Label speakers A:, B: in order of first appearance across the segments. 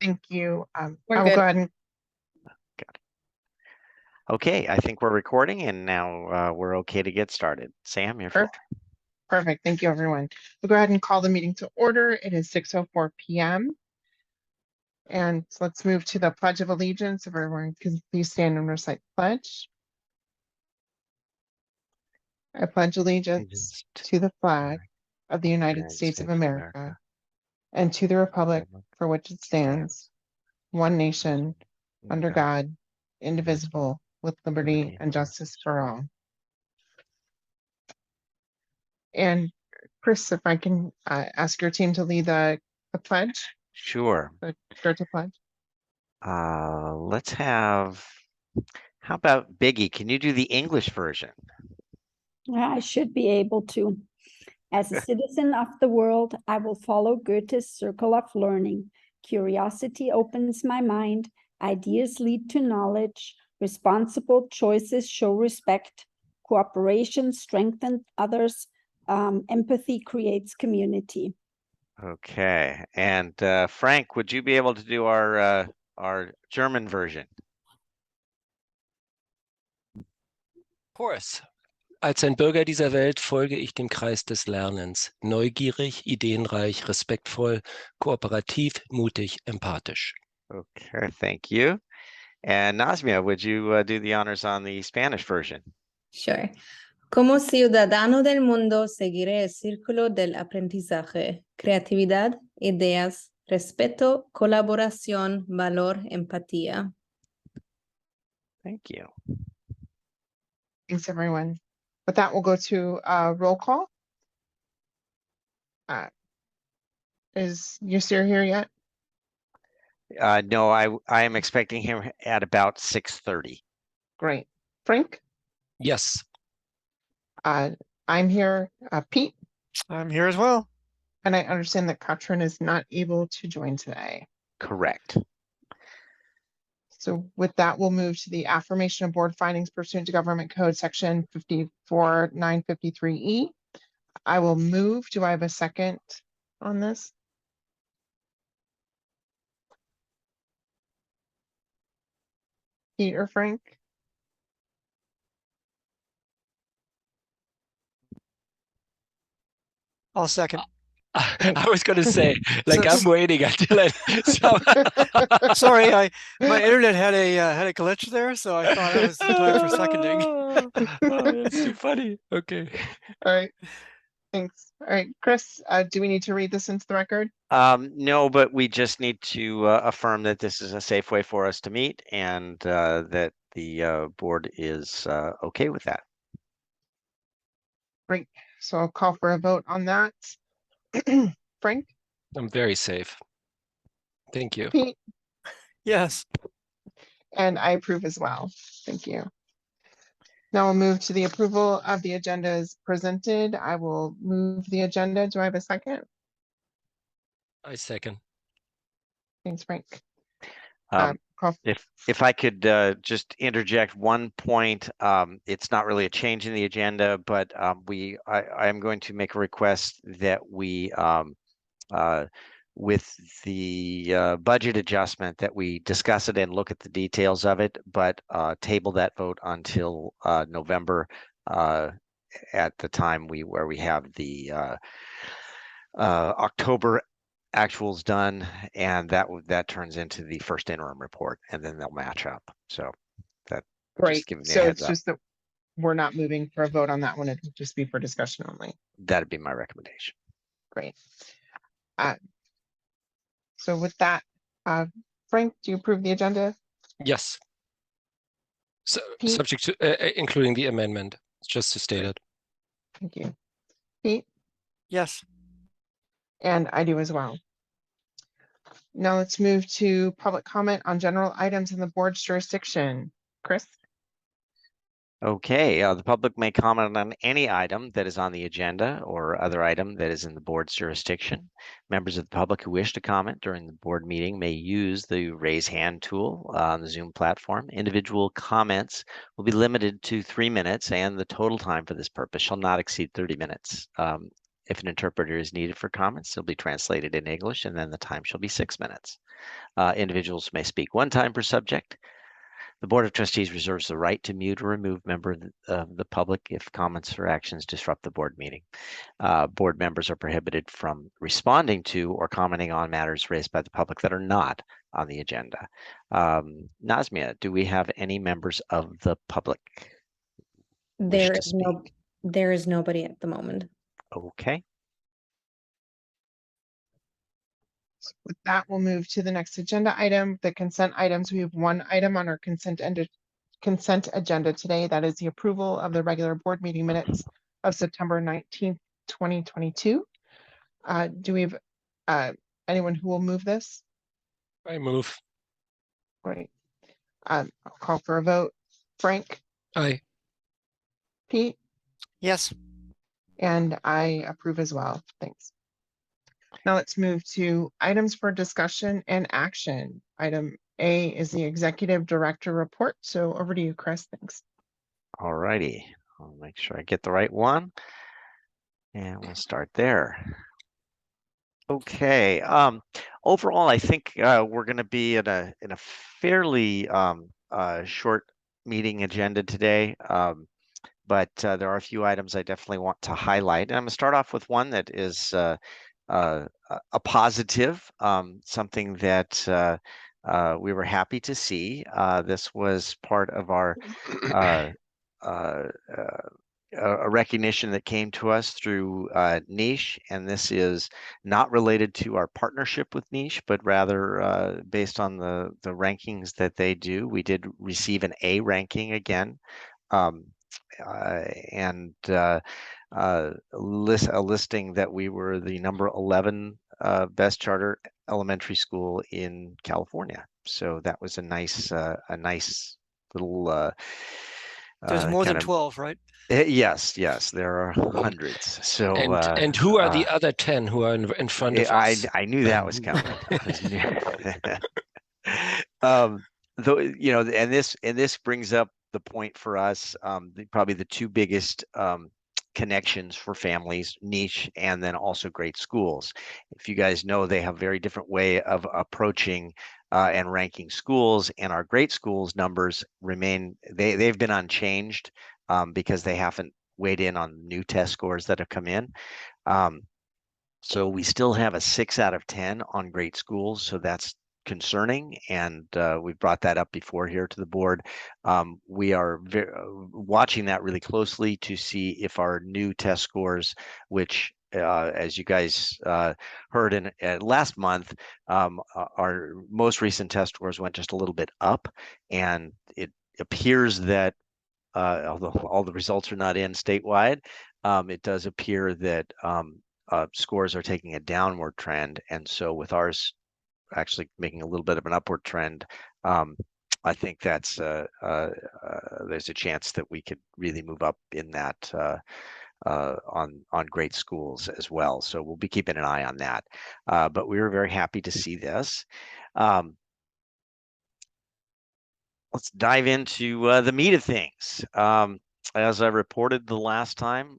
A: Thank you.
B: We're
A: I will
B: good.
A: go ahead and
C: Okay, I think we're recording and now we're okay to get started. Sam, your floor.
A: Perfect. Thank you, everyone. We'll go ahead and call the meeting to order. It is 6:04 p.m. And let's move to the Pledge of Allegiance. If everyone can please stand and recite the pledge. I pledge allegiance to the flag of the United States of America and to the republic for which it stands, one nation, under God, indivisible, with liberty and justice for all. And Chris, if I can ask your team to lead the pledge.
C: Sure.
A: Start the pledge.
C: Let's have, how about Biggie? Can you do the English version?
B: I should be able to. As a citizen of the world, I will follow Goethe's circle of learning. Curiosity opens my mind. Ideas lead to knowledge. Responsible choices show respect. Cooperation strengthens others. Empathy creates community.
C: Okay. And Frank, would you be able to do our German version?
D: Of course. Als ein Bürger dieser Welt folge ich dem Kreis des Lernens. Neugierig, ideenreich, respektvoll, kooperativ, mutig, empathisch.
C: Okay, thank you. And Nazmia, would you do the honors on the Spanish version?
E: Sure. Como ciudadano del mundo, seguiré el círculo del aprendizaje, creatividad, ideas, respeto, colaboración, valor, empatía.
C: Thank you.
A: Thanks, everyone. With that, we'll go to roll call. Is Yasir here yet?
C: No, I am expecting him at about 6:30.
A: Great. Frank?
D: Yes.
A: I'm here. Pete?
F: I'm here as well.
A: And I understand that Katrin is not able to join today.
C: Correct.
A: So with that, we'll move to the affirmation of board findings pursuant to Government Code Section 54953E. I will move. Do I have a second on this? Pete or Frank?
F: I'll second.
D: I was going to say, like, I'm waiting until I.
F: Sorry, my internet had a glitch there, so I thought it was the time for seconding.
D: Oh, that's too funny. Okay.
A: All right. Thanks. All right, Chris, do we need to read this into the record?
C: No, but we just need to affirm that this is a safe way for us to meet and that the board is okay with that.
A: Great. So I'll call for a vote on that. Frank?
D: I'm very safe. Thank you.
A: Pete?
F: Yes.
A: And I approve as well. Thank you. Now we'll move to the approval of the agenda as presented. I will move the agenda. Do I have a second?
D: I second.
A: Thanks, Frank.
C: If I could just interject one point, it's not really a change in the agenda, but I am going to make a request that we, with the budget adjustment, that we discuss it and look at the details of it, but table that vote until November at the time where we have the October actuals done, and that turns into the first interim report, and then they'll match up. So that
A: great. So it's just
C: up.
A: that we're not moving for a vote on that one. It would just be for discussion only.
C: That'd be my recommendation.
A: Great. So with that, Frank, do you approve the agenda?
D: Yes. So
A: Pete?
D: subject to including the amendment, just to state it.
A: Thank you. Pete?
F: Yes.
A: And I do as well. Now let's move to public comment on general items in the board's jurisdiction. Chris?
C: Okay, the public may comment on any item that is on the agenda or other item that is in the board's jurisdiction. Members of the public who wish to comment during the board meeting may use the raise hand tool on the Zoom platform. Individual comments will be limited to 3 minutes, and the total time for this purpose shall not exceed 30 minutes. If an interpreter is needed for comments, they'll be translated in English, and then the time shall be 6 minutes. Individuals may speak one time per subject. The Board of Trustees reserves the right to mute or remove member of the public if comments or actions disrupt the board meeting. Board members are prohibited from responding to or commenting on matters raised by the public that are not on the agenda. Nazmia, do we have any members of the public wish to speak?
E: There is nobody at the moment.
C: Okay.
A: With that, we'll move to the next agenda item, the consent items. We have one item on our consent agenda today. That is the approval of the regular board meeting minutes of September 19th, 2022. Do we have anyone who will move this?
D: I move.
A: Great. I'll call for a vote. Frank,
D: Aye.
A: Pete,
F: Yes.
A: and I approve as well. Thanks. Now let's move to items for discussion and action. Item A is the executive director report. So over to you, Chris. Thanks.
C: All righty. I'll make sure I get the right one. And we'll start there. Okay. Overall, I think we're going to be in a fairly short meeting agenda today. But there are a few items I definitely want to highlight. And I'm going to start off with one that is a positive, something that we were happy to see. This was part of our a recognition that came to us through Niche, and this is not related to our partnership with Niche, but rather based on the rankings that they do. We did receive an A ranking again, and a listing that we were the number 11 best charter elementary school in California. So that was a nice little.
F: There's more than
C: kind of-
F: 12, right?
C: Yes, there are hundreds. So
D: And who are the other 10 who are in front of us?
C: I knew that was coming. Though, you know, and this brings up the point for us, probably the two biggest connections for families, Niche, and then also Great Schools. If you guys know, they have very different way of approaching and ranking schools, and our Great Schools numbers remain, they've been unchanged because they haven't weighed in on new test scores that have come in. So we still have a 6 out of 10 on Great Schools, so that's concerning, and we've brought that up before here to the board. We are watching that really closely to see if our new test scores, which as you guys heard in last month, our most recent test scores went just a little bit up, and it appears that although all the results are not in statewide, it does appear that scores are taking a downward trend, and so with ours actually making a little bit of an upward trend, I think that's there's a chance that we could really move up in that on Great Schools as well. So we'll be keeping an eye on that. But we were very happy to see this. Let's dive into the meat of things. As I reported the last time,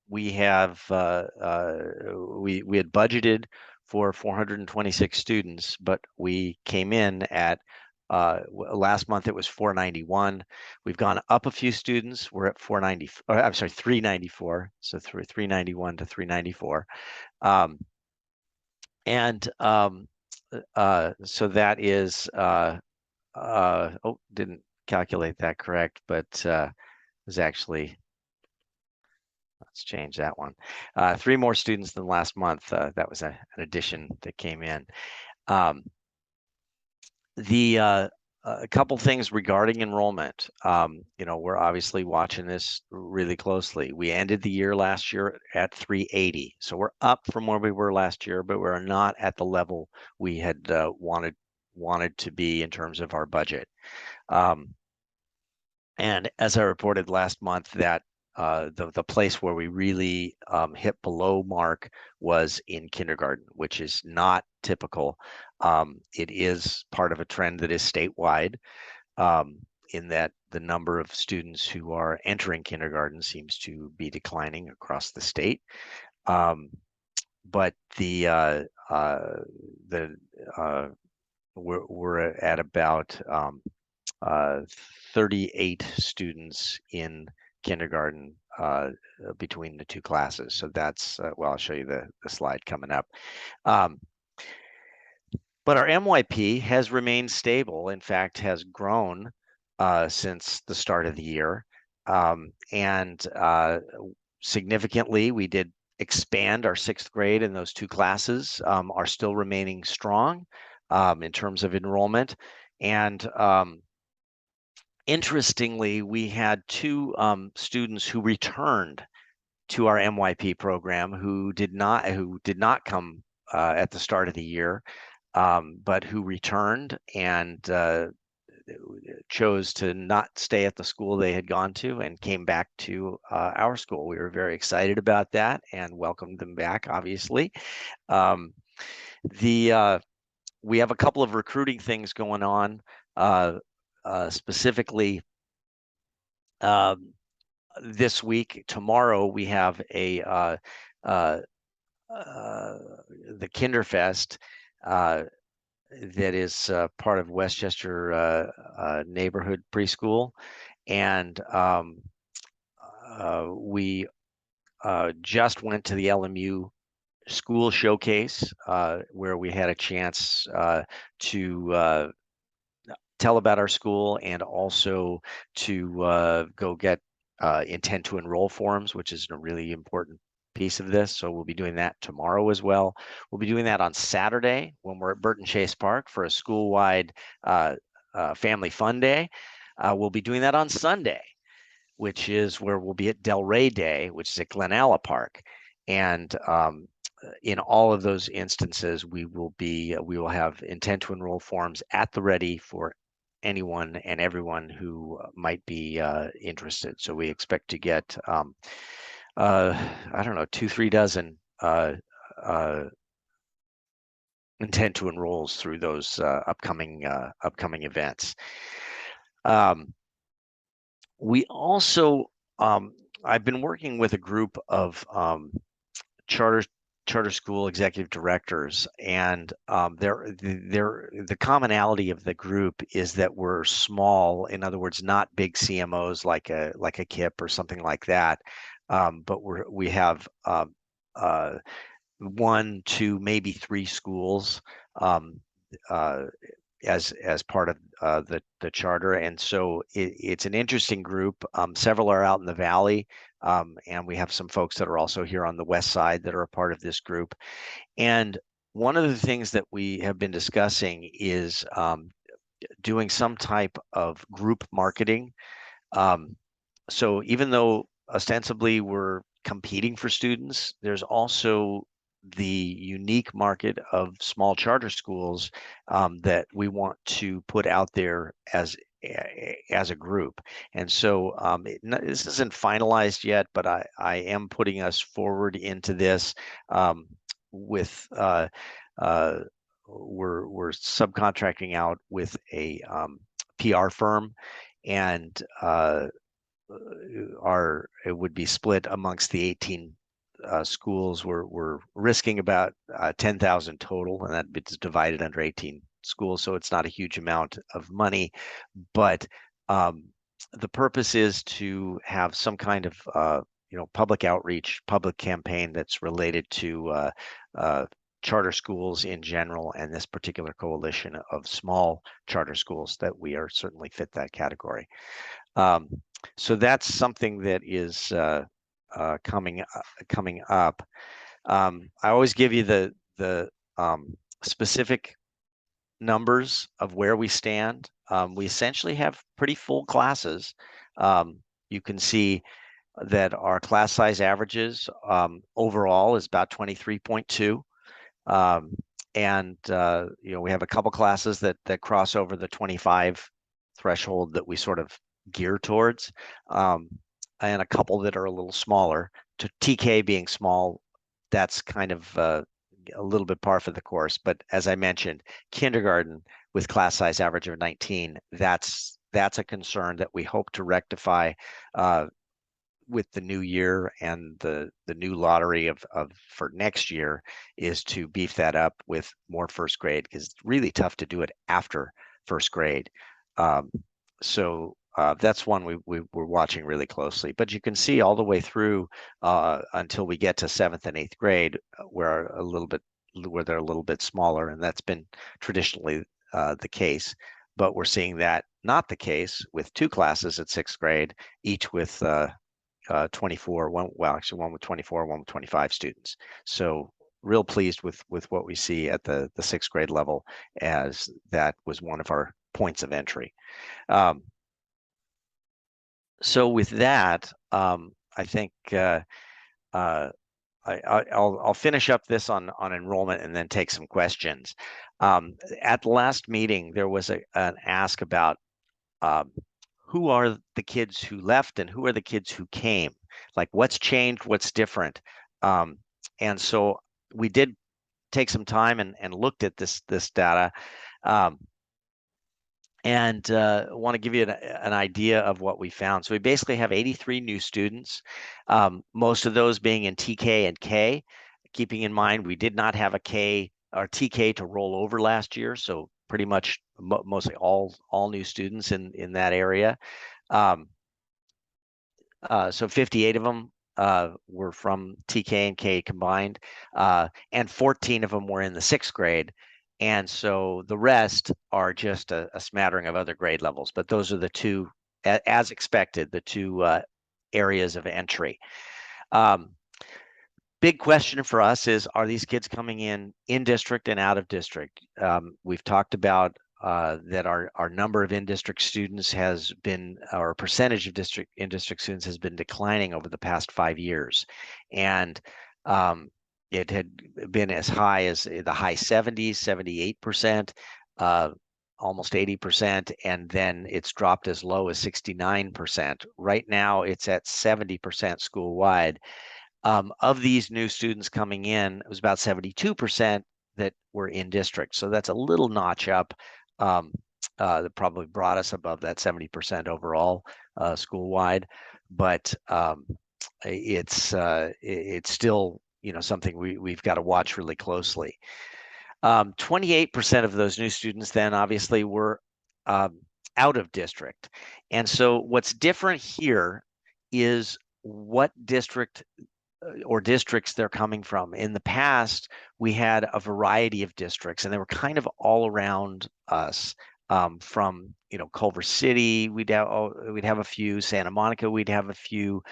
C: we have we had budgeted for 426 students, but we came in at last month it was 491. We've gone up a few students. We're at 394. So 391 to 394. So that is didn't calculate that correct, but it was actually, let's change that one. 3 more students than last month. That was an addition that came in. A couple things regarding enrollment. You know, we're obviously watching this really closely. We ended the year last year at 380. So we're up from where we were last year, but we're not at the level we had wanted to be in terms of our budget. And as I reported last month, that the place where we really hit below mark was in kindergarten, which is not typical. It is part of a trend that is statewide, in that the number of students who are entering kindergarten seems to be declining across the state. But we're at about 38 students in kindergarten between the two classes. So that's well, I'll show you the slide coming up. But our MYP has remained stable. In fact, has grown since the start of the year, and significantly, we did expand our 6th grade, and those two classes are still remaining strong in terms of enrollment. And interestingly, we had 2 students who returned to our MYP program who did not come at the start of the year, but who returned and chose to not stay at the school they had gone to and came back to our school. We were very excited about that and welcomed them back, obviously. We have a couple of recruiting things going on, specifically this week. Tomorrow we have the Kinderfest that is part of Westchester Neighborhood Preschool, and we just went to the LMU School Showcase where we had a chance to tell about our school and also to go get intent to enroll forms, which is a really important piece of this. So we'll be doing that tomorrow as well. We'll be doing that on Saturday when we're at Burton Chase Park for a school-wide family fun day. We'll be doing that on Sunday, which is where we'll be at Delray Day, which is at Glenalla Park. And in all of those instances, we will have intent to enroll forms at the ready for anyone and everyone who might be interested. So we expect to get I don't know, 2-3 dozen intent to enrolls through those upcoming events. We also I've been working with a group of charter school executive directors, and the commonality of the group is that we're small. In other words, not big CMOs like a KIPP or something like that, but we have 1, 2, maybe 3 schools as part of the charter, and so it's an interesting group. Several are out in the valley. And we have some folks that are also here on the west side that are a part of this group. And one of the things that we have been discussing is doing some type of group marketing. So even though ostensibly we're competing for students, there's also the unique market of small charter schools that we want to put out there as a group. And so this isn't finalized yet, but I am putting us forward into this with we're subcontracting out with a PR firm, and it would be split amongst the 18 schools. We're risking about 10,000 total, and that is divided under 18 schools, so it's not a huge amount of money, but the purpose is to have some kind of public outreach, public campaign that's related to charter schools in general, and this particular coalition of small charter schools that we are certainly fit that category. So that's something that is coming up. I always give you the specific numbers of where we stand. We essentially have pretty full classes. You can see that our class size averages overall is about 23.2. And we have a couple classes that cross over the 25 threshold that we sort of gear towards, and a couple that are a little smaller. To TK being small, that's kind of a little bit par for the course. But as I mentioned, kindergarten with class size average of 19, that's a concern that we hope to rectify with the new year and the new lottery of for next year is to beef that up with more first grade, because it's really tough to do it after first grade. So that's one we're watching really closely. But you can see all the way through until we get to 7th and 8th grade, where they're a little bit smaller, and that's been traditionally the case. But we're seeing that not the case with 2 classes at 6th grade, each with 24, one with 24, one with 25 students. So real pleased with what we see at the 6th grade level, as that was one of our points of entry. So with that, I think I'll finish up this on enrollment and then take some questions. At the last meeting, there was an ask about who are the kids who left and who are the kids who came? Like, what's changed, what's different? And so we did take some time and looked at this data. And want to give you an idea of what we found. So we basically have 83 new students, most of those being in TK and K, keeping in mind we did not have a K or TK to roll over last year. So pretty much mostly all new students in that area. So 58 of them were from TK and K combined, and 14 of them were in the 6th grade. And so the rest are just a smattering of other grade levels, but those are the 2, as expected, the 2 areas of entry. Big question for us is, are these kids coming in district and out of district? We've talked about that our number of in-district students has been, or percentage of in-district students has been declining over the past 5 years. And it had been as high as the high 70s, 78%, almost 80%, and then it's dropped as low as 69%. Right now, it's at 70% school-wide. Of these new students coming in, it was about 72% that were in district. So that's a little notch up. That probably brought us above that 70% overall school-wide, but it's still, something we've got to watch really closely. 28% of those new students then obviously were out of district. And so what's different here is what district or districts they're coming from. In the past, we had a variety of districts, and they were kind of all around us. From Culver City, we'd have a few. Santa Monica, we'd have a few.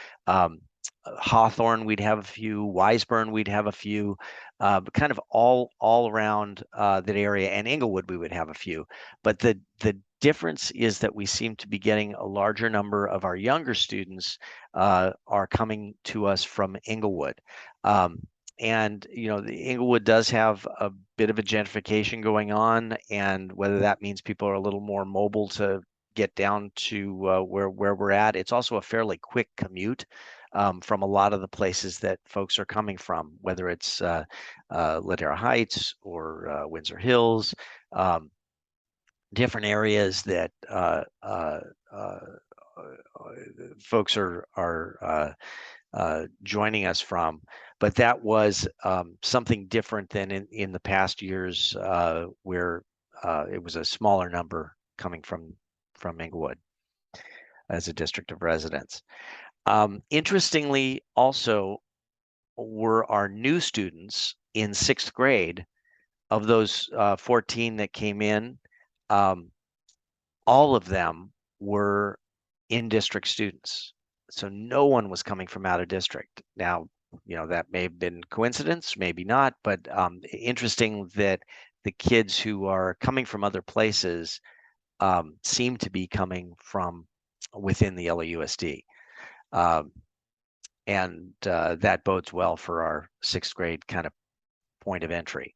C: Hawthorne, we'd have a few. Wiseburn, we'd have a few. But kind of all around that area, and Englewood, we would have a few. But the difference is that we seem to be getting a larger number of our younger students are coming to us from Englewood. And the Englewood does have a bit of a gentrification going on, and whether that means people are a little more mobile to get down to where we're at. It's also a fairly quick commute from a lot of the places that folks are coming from, whether it's Ladera Heights or Windsor Hills, different areas that folks are joining us from. But that was something different than in the past years, where it was a smaller number coming from Englewood as a district of residence. Interestingly, also, were our new students in 6th grade. Of those 14 that came in, all of them were in-district students. So no one was coming from out of district. Now, that may have been coincidence, maybe not, but interesting that the kids who are coming from other places seem to be coming from within the LAUSD. And that bodes well for our 6th grade kind of point of entry.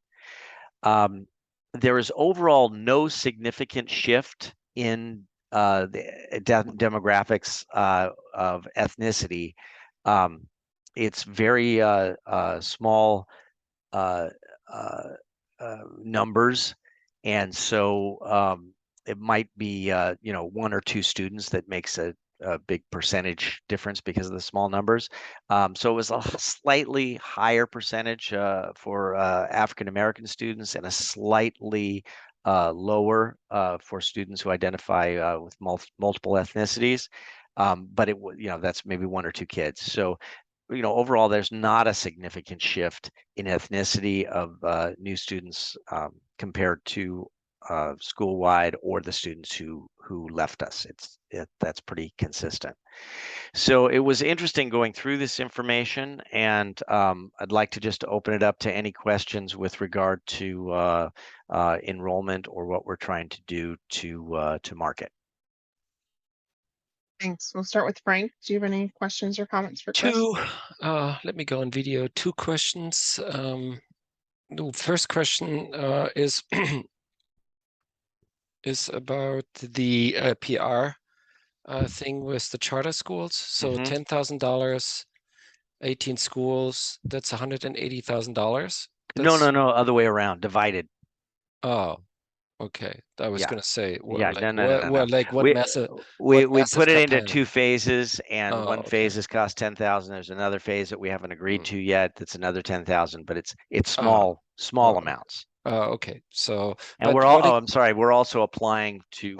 C: There is overall no significant shift in the demographics of ethnicity. It's very small numbers, and so it might be 1 or 2 students that makes a a big percentage difference because of the small numbers. So it was a slightly higher percentage for African American students and a slightly lower for students who identify with multiple ethnicities. But it was, that's maybe 1 or 2 kids. So, overall, there's not a significant shift in ethnicity of new students compared to school-wide or the students who left us. That's pretty consistent. So it was interesting going through this information, and I'd like to just open it up to any questions with regard to enrollment or what we're trying to do to market.
A: Thanks. We'll start with Frank. Do you have any questions or comments for Chris?
D: Let me go on video. 2 questions. The first question is is about the PR thing with the charter schools. So $10,000, 18 schools, that's $180,000.
C: No, other way around, divided.
D: Oh, okay. I was
C: Yeah.
D: going to say,
C: Yeah,
D: like,
C: no.
D: like what
C: We
D: massive?
C: we
D: what massive
C: put it into
D: campaign?
C: 2 phases, and
D: Oh,
C: one phase
D: okay.
C: has cost 10,000. There's another phase that we haven't agreed
D: Mm.
C: to yet. That's another 10,000, but it's
D: Oh,
C: small
D: oh,
C: amounts.
D: okay. So,
C: And
D: but
C: we're all,
D: what
C: I'm sorry, we're also applying to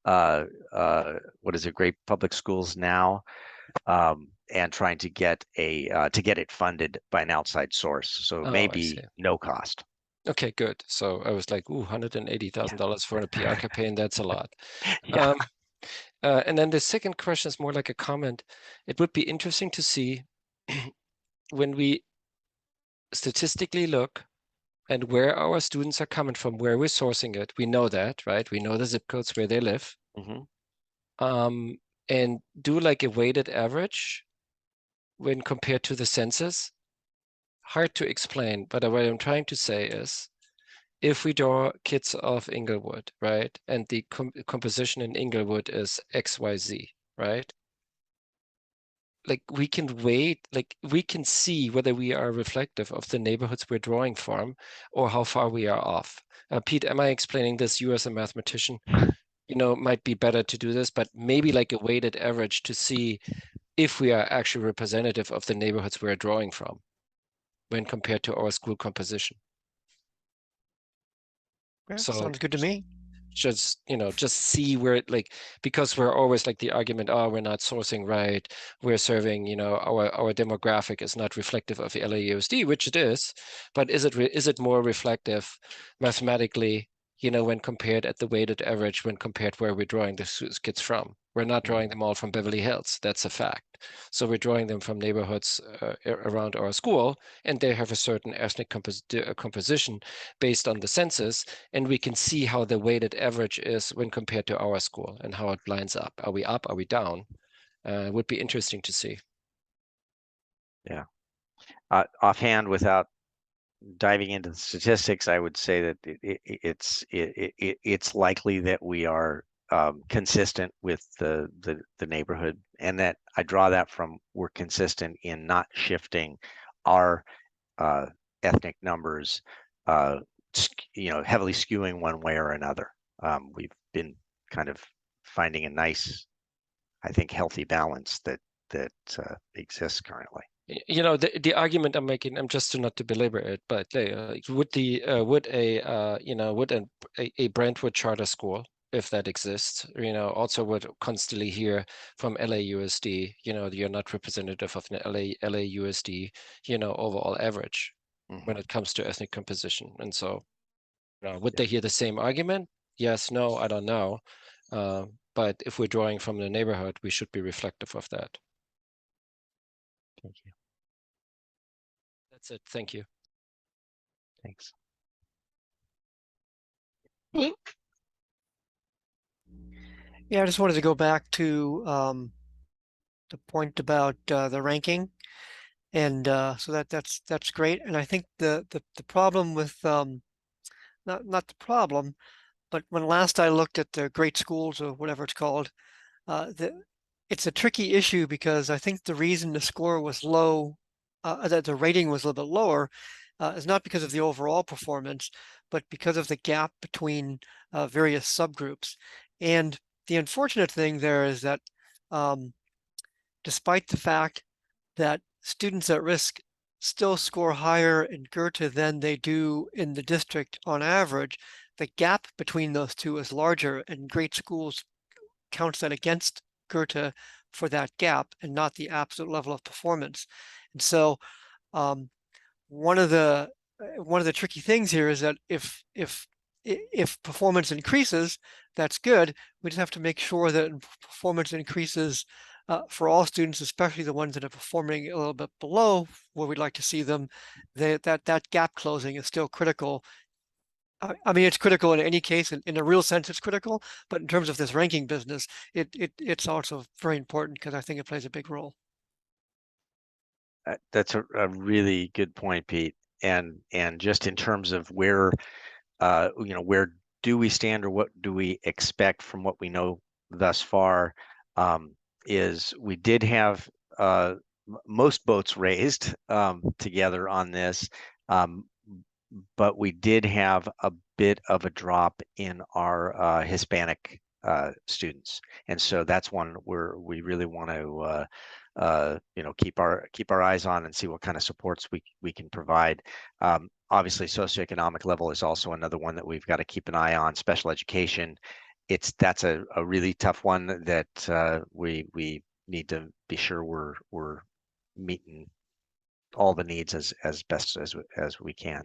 C: what is it, Great Public Schools Now, and trying to get it funded by an outside source. So it may
D: I see.
C: be no cost.
D: Okay, good. So I was like, ooh, $180,000 for a PR campaign. That's a lot.
C: Yeah.
D: And then the second question is more like a comment. It would be interesting to see when we statistically look and where our students are coming from, where we're sourcing it. We know that, right? We know the zip codes where they live. And do like a weighted average when compared to the census. Hard to explain, but what I'm trying to say is, if we draw kids of Inglewood, right, and the composition in Inglewood is XYZ, right? Like we can we can see whether we are reflective of the neighborhoods we're drawing from or how far we are off. Pete, am I explaining this? You as a mathematician, might be better to do this, but maybe like a weighted average to see if we are actually representative of the neighborhoods we're drawing from when compared to our school composition.
F: Yeah,
D: So
F: sounds good to me.
D: just see where it because we're always like the argument, oh, we're not sourcing right, we're serving, our demographic is not reflective of the LAUSD, which it is, but is it more reflective mathematically, when compared at the weighted average, when compared where we're drawing the kids from? We're not drawing them all from Beverly Hills, that's a fact. So we're drawing them from neighborhoods around our school, and they have a certain ethnic composition based on the census, and we can see how the weighted average is when compared to our school and how it lines up. Are we up? Are we down? It would be interesting to see.
C: Yeah. Offhand, without diving into the statistics, I would say that it's likely that we are consistent with the neighborhood, and that I draw that from we're consistent in not shifting our ethnic numbers, heavily skewing one way or another. We've been kind of finding a nice, I think, healthy balance that exists currently.
D: The argument I'm making, I'm just not to belabor it, but would a Brentwood charter school, if that exists, also would constantly hear from LAUSD, you're not representative of the LAUSD, overall average when it comes to ethnic composition. And so, would they hear the same argument? Yes, no, I don't know. But if we're drawing from the neighborhood, we should be reflective of that.
C: Thank you.
D: That's it. Thank you.
C: Thanks.
A: Hank?
F: Yeah, I just wanted to go back to the point about the ranking, and so that's great. And I think the problem with not the problem, but when last I looked at the great schools or whatever it's called, it's a tricky issue because I think the reason the score was low, that the rating was a little bit lower, is not because of the overall performance, but because of the gap between various subgroups. And the unfortunate thing there is that despite the fact that students at risk still score higher in Goethe than they do in the district on average, the gap between those two is larger, and great schools counts that against Goethe for that gap and not the absolute level of performance. And so one of the tricky things here is that if performance increases, that's good. We just have to make sure that performance increases for all students, especially the ones that are performing a little bit below where we'd like to see them. That gap closing is still critical. I mean, it's critical in any case. In a real sense, it's critical. But in terms of this ranking business, it's also very important because I think it plays a big role.
C: That's a really good point, Pete. And just in terms of where, where do we stand or what do we expect from what we know thus far, is we did have most boats raised together on this, but we did have a bit of a drop in our Hispanic students, and so that's one where we really want to keep our eyes on and see what kind of supports we can provide. Obviously, socioeconomic level is also another one that we've got to keep an eye on. Special education, that's a really tough one that we need to be sure we're meeting all the needs as best as we can.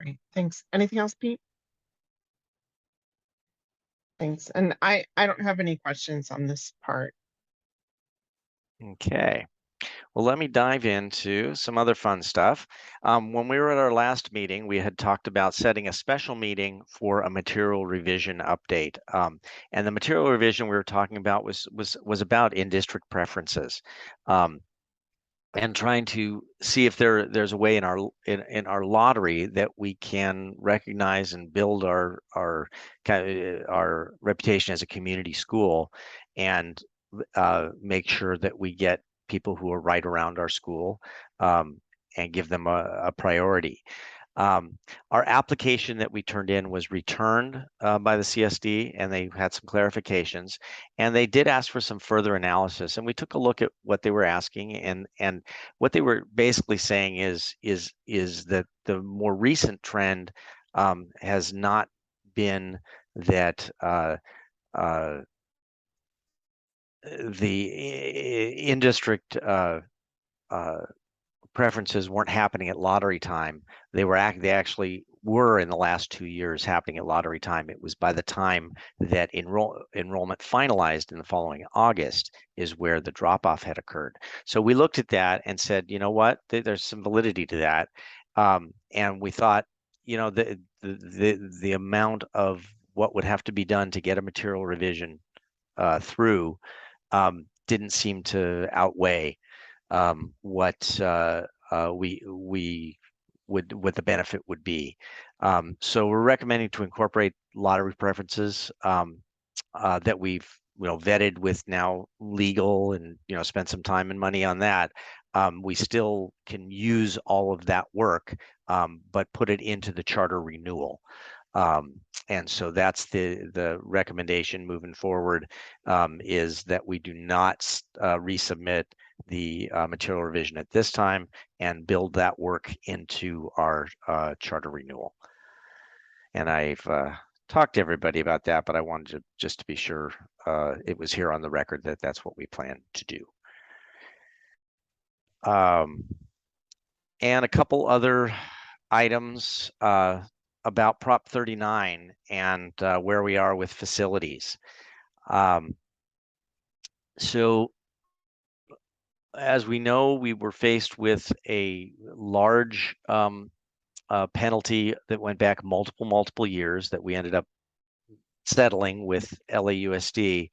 A: Great, thanks. Anything else, Pete? Thanks. And I don't have any questions on this part.
C: Okay. Well, let me dive into some other fun stuff. When we were at our last meeting, we had talked about setting a special meeting for a material revision update. And the material revision we were talking about was about in-district preferences. And trying to see if there's a way in our lottery that we can recognize and build our reputation as a community school, and make sure that we get people who are right around our school, and give them a priority. Our application that we turned in was returned by the CSD, and they had some clarifications, and they did ask for some further analysis, and we took a look at what they were asking, and what they were basically saying is that the more recent trend has not been that the in-district preferences weren't happening at lottery time. They actually were in the last 2 years happening at lottery time. It was by the time that enrollment finalized in the following August is where the drop off had occurred. So we looked at that and said, you know what, there's some validity to that, and we thought, the amount of what would have to be done to get a material revision through didn't seem to outweigh what what the benefit would be. So we're recommending to incorporate lottery preferences that we've vetted with now legal, and spent some time and money on that. We still can use all of that work, but put it into the charter renewal. And so that's the recommendation moving forward, is that we do not resubmit the material revision at this time, and build that work into our charter renewal. And I've talked to everybody about that, but I wanted just to be sure it was here on the record that that's what we plan to do. And a couple other items about Prop 39 and where we are with facilities. So as we know, we were faced with a large penalty that went back multiple years that we ended up settling with LAUSD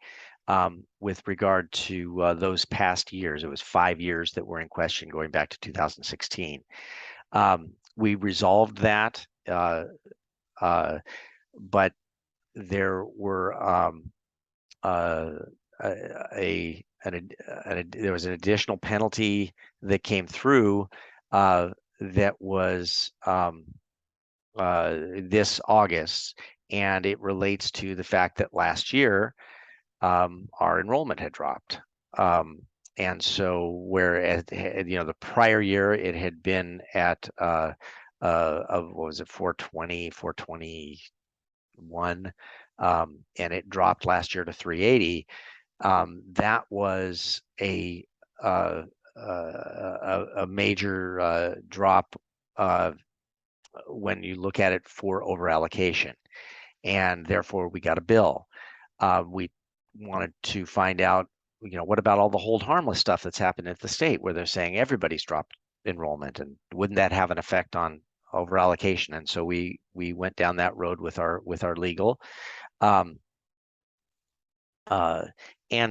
C: with regard to those past years. It was 5 years that were in question going back to 2016. We resolved that, but there were there was an additional penalty that came through that was this August, and it relates to the fact that last year our enrollment had dropped. And so whereas, the prior year it had been at of what was it, 420, 421, and it dropped last year to 380. That was a major drop when you look at it for over allocation, and therefore we got a bill. We wanted to find out, what about all the hold harmless stuff that's happened at the state where they're saying everybody's dropped enrollment, and wouldn't that have an effect on over allocation? And so we went down that road with our legal. And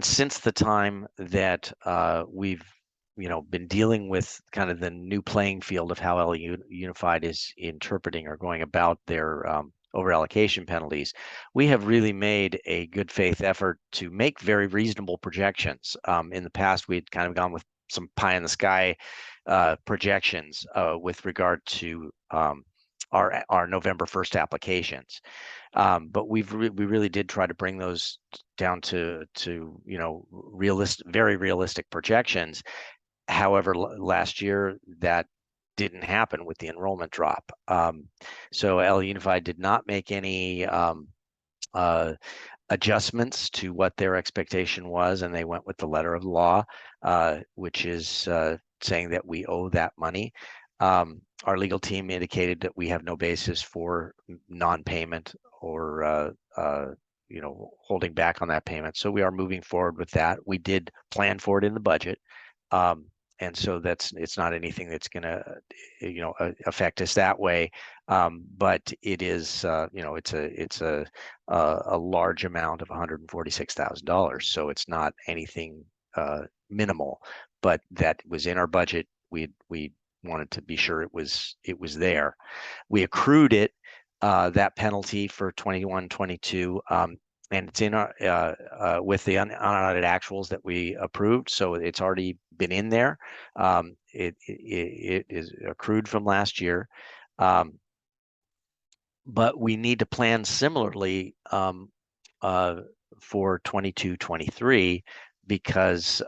C: since the time that we've been dealing with kind of the new playing field of how LA Unified is interpreting or going about their over allocation penalties, we have really made a good faith effort to make very reasonable projections. In the past, we'd kind of gone with some pie in the sky projections with regard to our November 1st applications. But we really did try to bring those down to very realistic projections. However, last year that didn't happen with the enrollment drop. So LA Unified did not make any adjustments to what their expectation was, and they went with the letter of the law, which is saying that we owe that money. Our legal team indicated that we have no basis for non-payment or holding back on that payment. So we are moving forward with that. We did plan for it in the budget. And so it's not anything that's going to, affect us that way. But it is, it's a large amount of $146,000. So it's not anything minimal, but that was in our budget. We wanted to be sure it was there. We accrued it, that penalty for 21-22. And it's in our with the unaudited actuals that we approved, so it's already been in there. It is accrued from last year, but we need to plan similarly for 22-23 because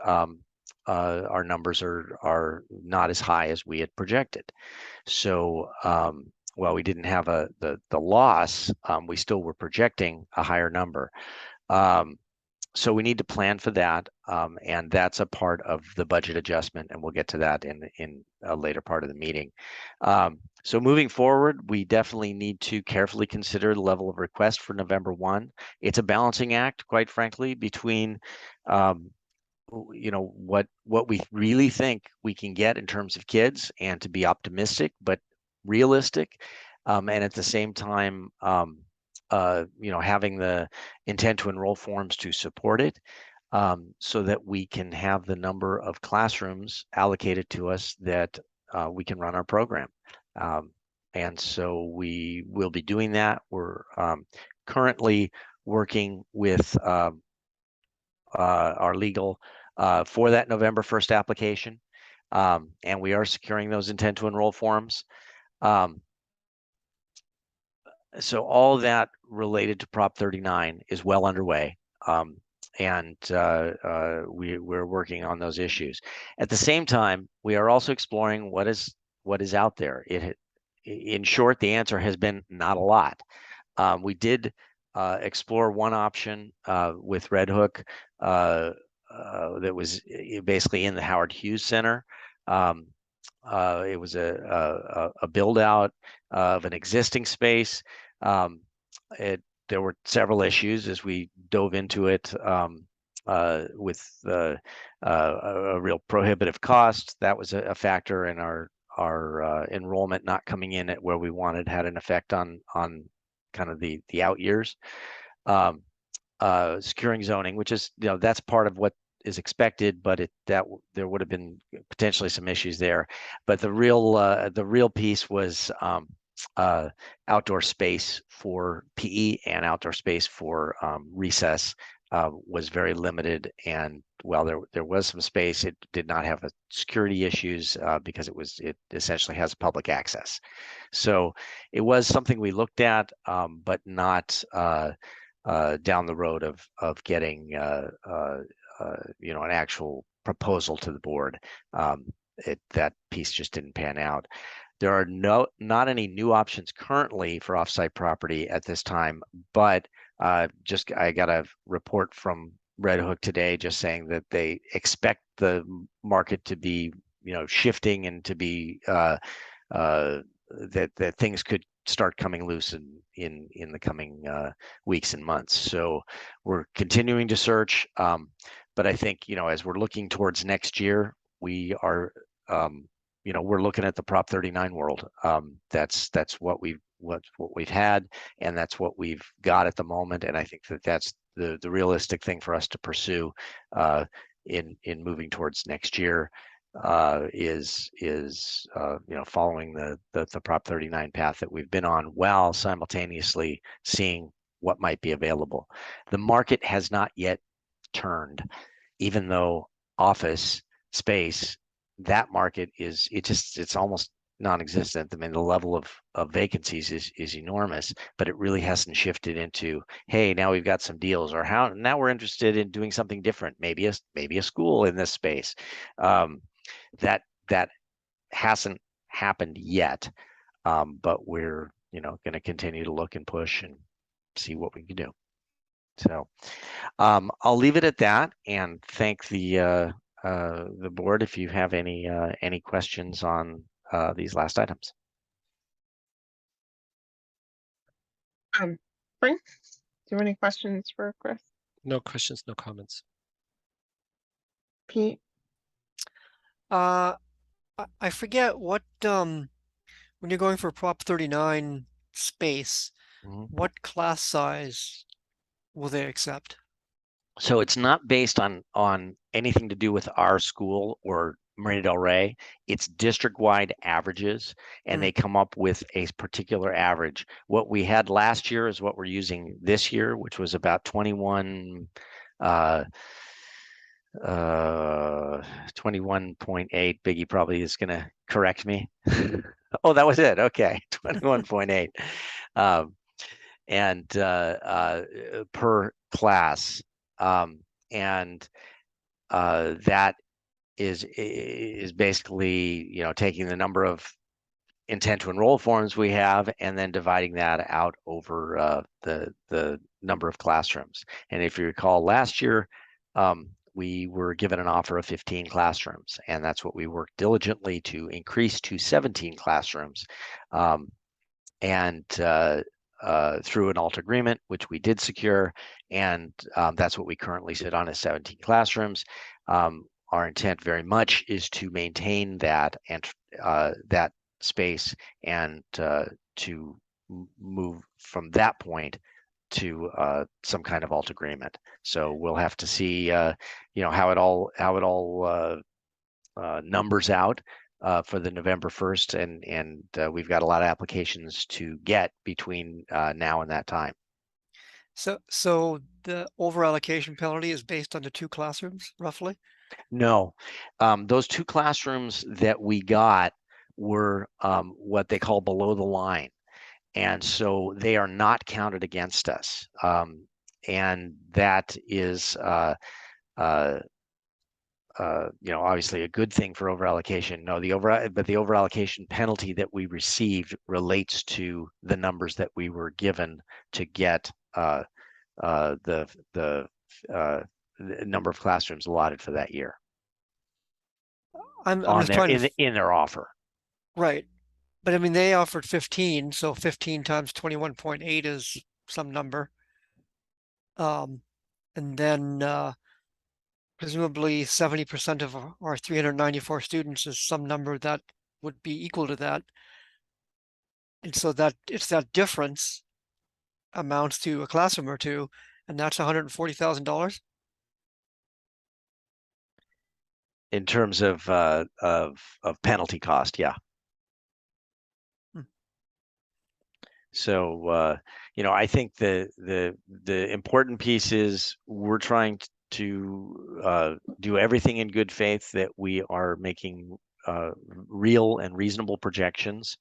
C: our numbers are not as high as we had projected. So while we didn't have the loss, we still were projecting a higher number. So we need to plan for that, and that's a part of the budget adjustment, and we'll get to that in a later part of the meeting. So moving forward, we definitely need to carefully consider the level of request for November 1. It's a balancing act, quite frankly, between what we really think we can get in terms of kids, and to be optimistic but realistic, and at the same time having the intent to enroll forms to support it, so that we can have the number of classrooms allocated to us that we can run our program. And so we will be doing that. We're currently working with our legal for that November 1st application, and we are securing those intent to enroll forms. So all of that related to Prop 39 is well underway, and we're working on those issues. At the same time, we are also exploring what is out there. In short, the answer has been not a lot. We did explore one option with Red Hook that was basically in the Howard Hughes Center. It was a build out of an existing space. There were several issues as we dove into it, with a real prohibitive cost. That was a factor in our enrollment not coming in at where we wanted, had an effect on kind of the out years. Securing zoning, which is, that's part of what is expected, but there would have been potentially some issues there. But the real piece was outdoor space for PE and outdoor space for recess was very limited, and while there was some space, it did not have a security issues because it essentially has public access. So it was something we looked at, but not down the road of getting an actual proposal to the board. That piece just didn't pan out. There are not any new options currently for offsite property at this time, but I got a report from Red Hook today just saying that they expect the market to be, shifting and to be that things could start coming loose in the coming weeks and months. So we're continuing to search, but I think as we're looking towards next year, we are we're looking at the Prop 39 world. That's what we've had, and that's what we've got at the moment. And I think that's the realistic thing for us to pursue in moving towards next year. Is following the Prop 39 path that we've been on, while simultaneously seeing what might be available. The market has not yet turned, even though office space, that market it's almost non-existent. I mean, the level of vacancies is enormous, but it really hasn't shifted into, hey, now we've got some deals, or now we're interested in doing something different, maybe a school in this space. That hasn't happened yet, but we're going to continue to look and push and see what we can do. So I'll leave it at that and thank the board if you have any questions on these last items.
A: Frank, do you have any questions for Chris?
D: No questions, no comments.
A: Pete?
F: I forget what when you're going for Prop 39 space, what class size will they accept?
C: So it's not based on anything to do with our school or Marina Del Rey. It's district-wide averages, and they come up with a particular average. What we had last year is what we're using this year, which was about 21. 21.8. Biggie probably is going to correct me. Oh, that was it. Okay, 21.8, and per class, and that is basically taking the number of intent to enroll forms we have and then dividing that out over the number of classrooms. And if you recall, last year we were given an offer of 15 classrooms, and that's what we worked diligently to increase to 17 classrooms, and through an alt agreement, which we did secure, and that's what we currently sit on as 17 classrooms. Our intent very much is to maintain that and that space, and to move from that point to some kind of alt agreement. So we'll have to see how it all numbers out for the November 1st, and we've got a lot of applications to get between now and that time.
F: So the over allocation penalty is based on the 2 classrooms, roughly?
C: No, those 2 classrooms that we got were what they call below the line. And so they are not counted against us. And that is, obviously a good thing for overallocation. No, but the overallocation penalty that we received relates to the numbers that we were given to get the number of classrooms allotted for that year.
F: I'm just trying to
C: in their offer.
F: Right. But I mean, they offered 15, so 15 times 21.8 is some number. And then presumably 70% of our 394 students is some number that would be equal to that. And so that it's that difference amounts to a classroom or 2, and that's $140,000.
C: In terms of penalty cost, yeah. So, you know, I think the important piece is we're trying to do everything in good faith that we are making real and reasonable projections.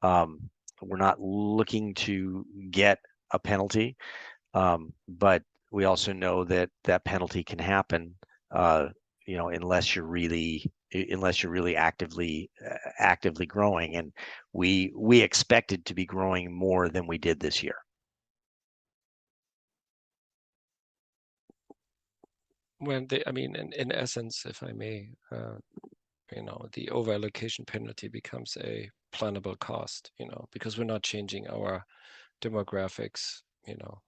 C: We're not looking to get a penalty, but we also know that that penalty can happen, you know, unless you're really actively growing, and we expected to be growing more than we did this year.
D: When they, I mean, in essence, if I may, you know, the over-allocation penalty becomes a plannable cost, you know, because we're not changing our demographics, you know,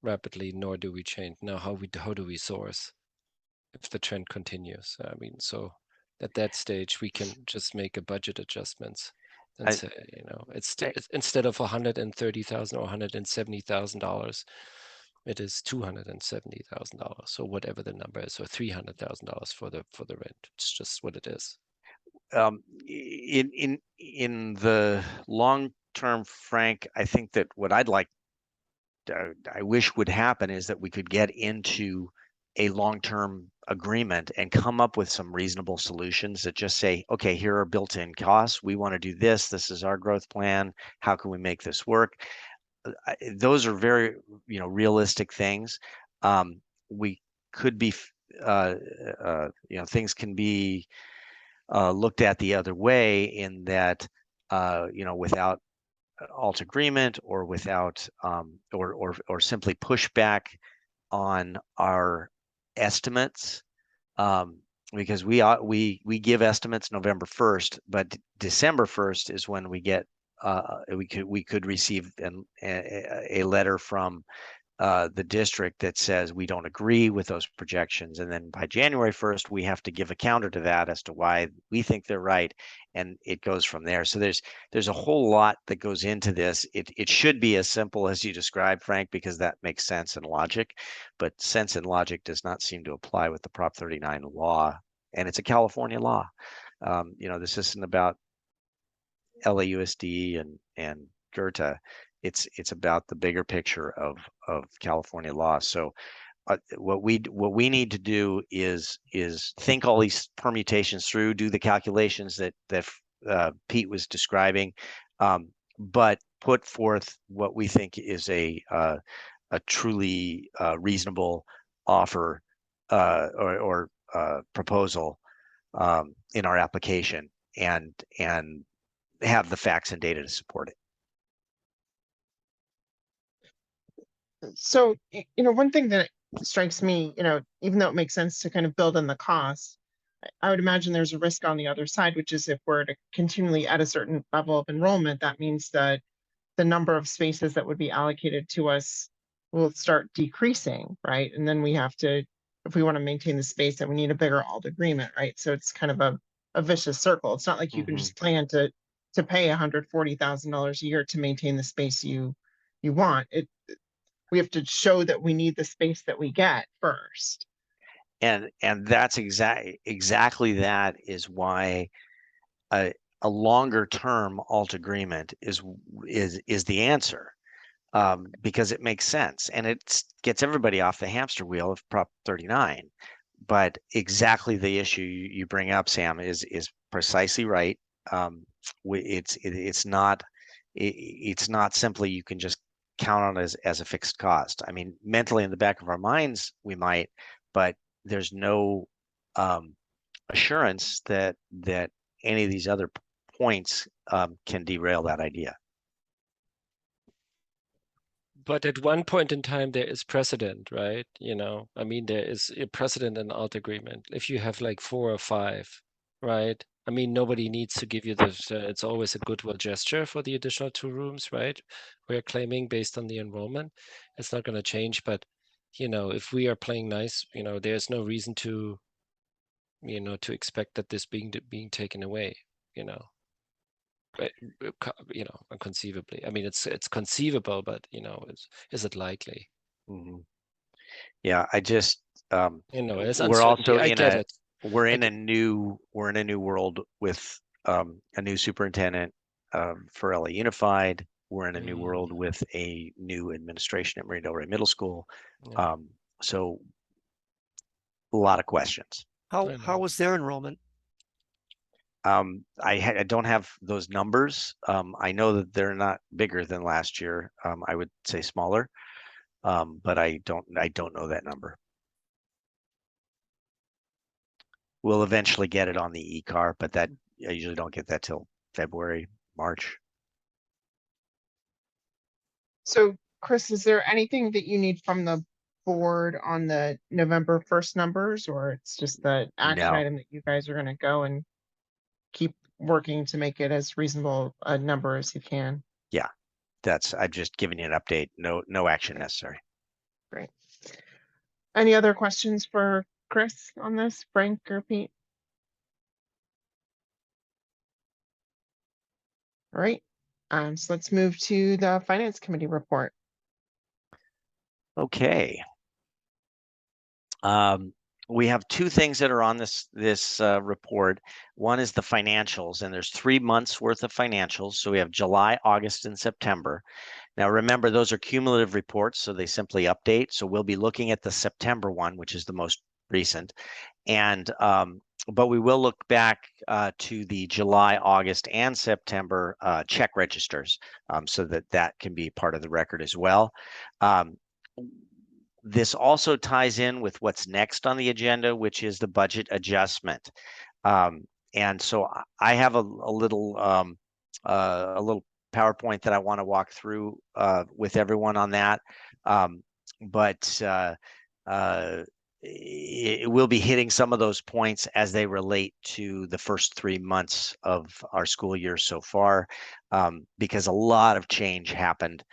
D: rapidly, nor do we change now how do we source if the trend continues. I mean, so at that stage we can just make a budget adjustments and say, you know, it's instead of $130,000 or $170,000, it is $270,000. So whatever the number is, or $300,000 for the rent. It's just what it is.
C: In the long term, Frank, I think that what I wish would happen is that we could get into a long-term agreement and come up with some reasonable solutions that just say, okay, here are built-in costs. We want to do this. This is our growth plan. How can we make this work? Those are very, you know, realistic things. We could be, you know, things can be looked at the other way in that, you know, without alt agreement or without or simply pushback on our estimates, because we give estimates November 1st, but December 1st is when we get we could receive a letter from the district that says we don't agree with those projections, and then by January 1st we have to give a counter to that as to why we think they're right, and it goes from there. So there's a whole lot that goes into this. It should be as simple as you described, Frank, because that makes sense and logic, but sense and logic does not seem to apply with the Prop 39 law, and it's a California law. You know, this isn't about LAUSD and Goethe. It's about the bigger picture of California law. So what we need to do is think all these permutations through, do the calculations that Pete was describing, but put forth what we think is a truly reasonable offer or proposal in our application, and have the facts and data to support it.
A: So, you know, one thing that strikes me, you know, even though it makes sense to kind of build in the cost, I would imagine there's a risk on the other side, which is if we're to continually at a certain level of enrollment, that means that the number of spaces that would be allocated to us will start decreasing, right? And then we have to, if we want to maintain the space, then we need a bigger alt agreement, right? So it's kind of a vicious circle. It's not like you can just plan to pay $140,000 a year to maintain the space you want. We have to show that we need the space that we get first.
C: And that's exactly that is why a longer term alt agreement is the answer, because it makes sense and it gets everybody off the hamster wheel of Prop 39. But exactly the issue you bring up, Sam, is precisely right. It's not simply you can just count on it as a fixed cost. I mean, mentally in the back of our minds we might, but there's no assurance that any of these other points can derail that idea.
D: But at one point in time, there is precedent, right? You know, I mean, there is a precedent in alt agreement. If you have like 4 or 5, right? I mean, nobody needs to give you this. It's always a goodwill gesture for the additional 2 rooms, right? We're claiming based on the enrollment. It's not going to change, but you know, if we are playing nice, you know, there's no reason to, you know, to expect that this being taken away, you know. You know, inconceivably. I mean, it's conceivable, but you know, is it likely?
C: Mm-hmm. Yeah, I just
D: You know, it's
C: we're also
D: I get it.
C: We're in a new world with a new superintendent for LA Unified. we're in a new world with a new administration at Marine Del Rey Middle School.
D: Yeah.
C: So a lot of questions.
F: How
D: know.
F: was their enrollment?
C: I don't have those numbers. I know that they're not bigger than last year. I would say smaller, but I don't know that number. We'll eventually get it on the e-car, but that I usually don't get that till February, March.
A: So Chris, is there anything that you need from the board on the November 1st numbers, or it's just the action
C: No.
A: item that you guys are gonna go and keep working to make it as reasonable a number as you can?
C: I've just given you an update. No action necessary.
A: Great. Any other questions for Chris on this, Frank or Pete? All right, so let's move to the Finance Committee report.
C: Okay. We have two things that are on this report. One is the financials, and there's 3 months worth of financials. So we have July, August, and September. Now remember, those are cumulative reports, so they simply update. So we'll be looking at the September one, which is the most recent, and but we will look back to the July, August, and September check registers, so that can be part of the record as well. This also ties in with what's next on the agenda, which is the budget adjustment. And so I have a little PowerPoint that I want to walk through with everyone on that. But it will be hitting some of those points as they relate to the first 3 months of our school year so far, because a lot of change happened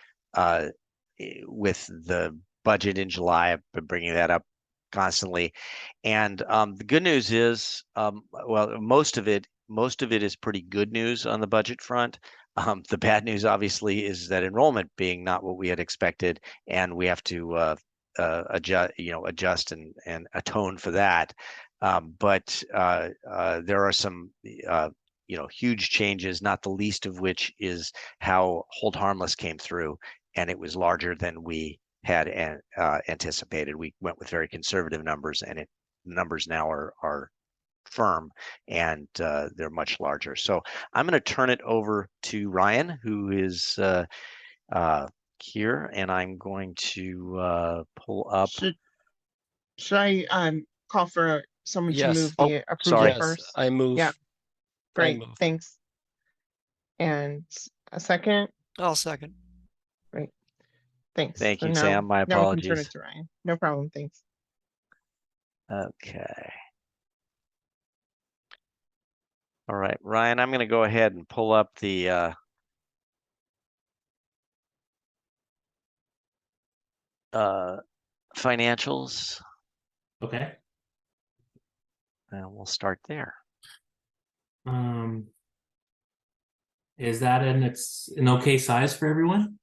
C: with the budget in July. I've been bringing that up constantly, and the good news is, well, most of it is pretty good news on the budget front. The bad news, obviously, is that enrollment being not what we had expected, and we have to adjust and atone for that. But there are some huge changes, not the least of which is how Hold Harmless came through, and it was larger than we had anticipated. We went with very conservative numbers, and numbers now are firm, and they're much larger. So I'm going to turn it over to Ryan, who is here, and I'm going to pull up.
A: Should I call for someone to
D: Yes.
A: move
C: Oh,
A: the approval
C: sorry.
D: Yes,
A: first?
D: I move.
A: Yeah.
D: I
A: Great,
D: move.
A: thanks. And a second?
F: I'll second.
A: Thanks.
C: Thank
A: So
C: you,
A: now-
C: Sam. My
A: Now we can turn
C: apologies.
A: it to Ryan. No problem, thanks.
C: Okay. All right, Ryan, I'm going to go ahead and pull up the financials,
G: Okay.
C: and we'll start there.
G: Is that an okay size for everyone?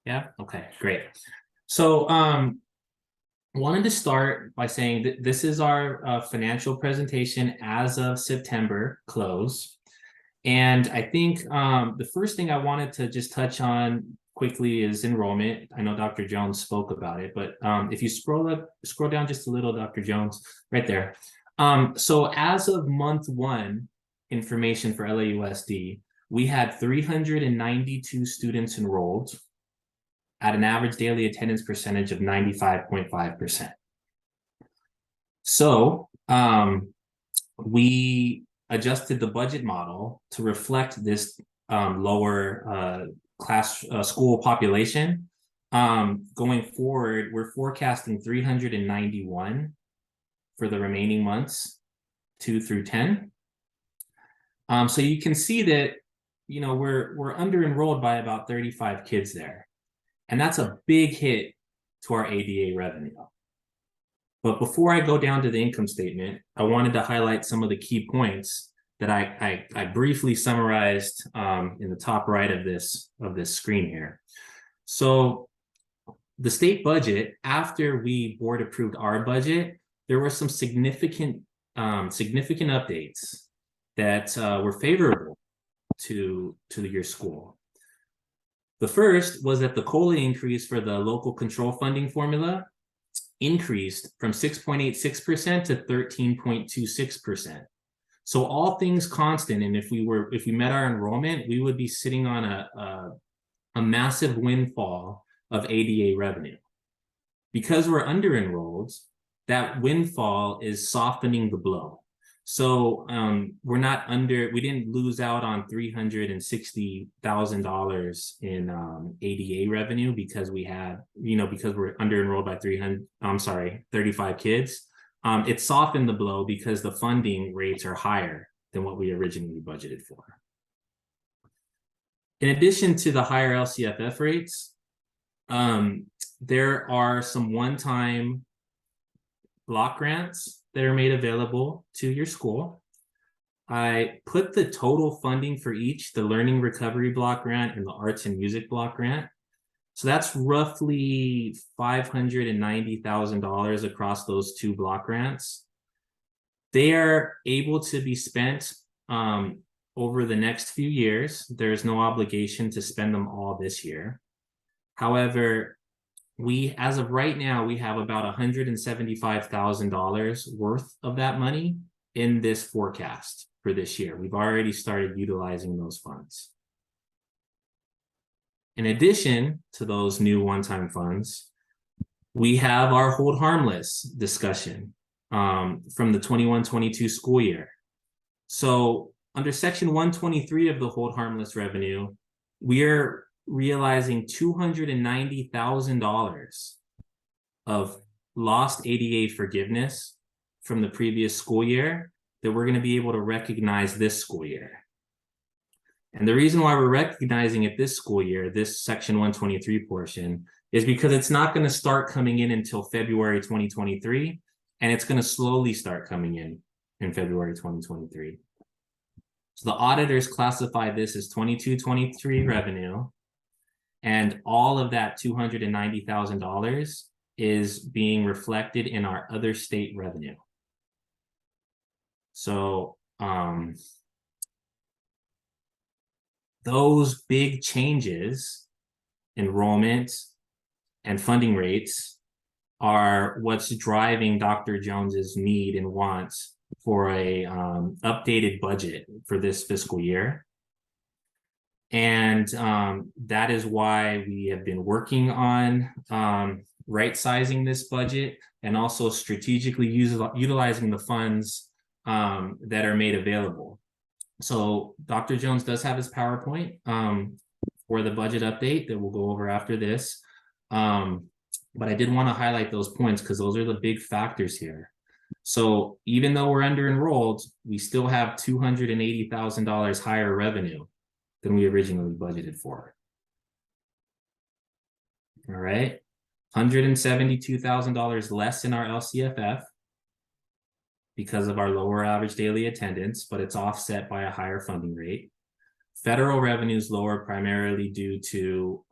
G: Yeah, okay, great. So wanted to start by saying that this is our financial presentation as of September close. And I think the first thing I wanted to just touch on quickly is enrollment. I know Dr. Jones spoke about it, but if you scroll down just a little, Dr. Jones, right there. So as of month 1, information for LAUSD, we had 392 students enrolled at an average daily attendance percentage of 95.5%. So we adjusted the budget model to reflect this lower school population. Going forward, we're forecasting 391 for the remaining months, 2 through 10. So you can see that, we're under enrolled by about 35 kids there. And that's a big hit to our ADA revenue. But before I go down to the income statement, I wanted to highlight some of the key points that I briefly summarized in the top right of this screen here. So the state budget, after we board approved our budget, there were some significant updates that were favorable to your school. The first was that the COLA increase for the local control funding formula increased from 6.86% to 13.26%. So all things constant, and if we met our enrollment, we would be sitting on a massive windfall of ADA revenue. Because we're under enrolled, that windfall is softening the blow. So we didn't lose out on $360,000 in ADA revenue because because we're under enrolled by 35 kids. It softened the blow because the funding rates are higher than what we originally budgeted for. In addition to the higher LCFF rates, there are some one-time block grants that are made available to your school. I put the total funding for each, the Learning Recovery Block Grant and the Arts and Music Block Grant. So that's roughly $590,000 across those two block grants. They are able to be spent over the next few years. There's no obligation to spend them all this year. However, as of right now, we have about $175,000 worth of that money in this forecast for this year. We've already started utilizing those funds. In addition to those new one-time funds, we have our hold harmless discussion from the 21-22 school year. So under section 123 of the hold harmless revenue, we are realizing $290,000 of lost ADA forgiveness from the previous school year that we're going to be able to recognize this school year. And the reason why we're recognizing it this school year, this section 123 portion, is because it's not going to start coming in until February 2023, and it's going to slowly start coming in February 2023. So the auditors classify this as 22-23 revenue, and all of that $290,000 is being reflected in our other state revenue. So those big changes, enrollment and funding rates, are what's driving Dr. Jones's need and wants for a updated budget for this fiscal year. And that is why we have been working on right-sizing this budget and also strategically utilizing the funds that are made available. So Dr. Jones does have his PowerPoint for the budget update that we'll go over after this. But I did want to highlight those points because those are the big factors here. So even though we're under enrolled, we still have $280,000 higher revenue than we originally budgeted for. All right, $172,000 less in our LCFF because of our lower average daily attendance, but it's offset by a higher funding rate. Federal revenues lower primarily due to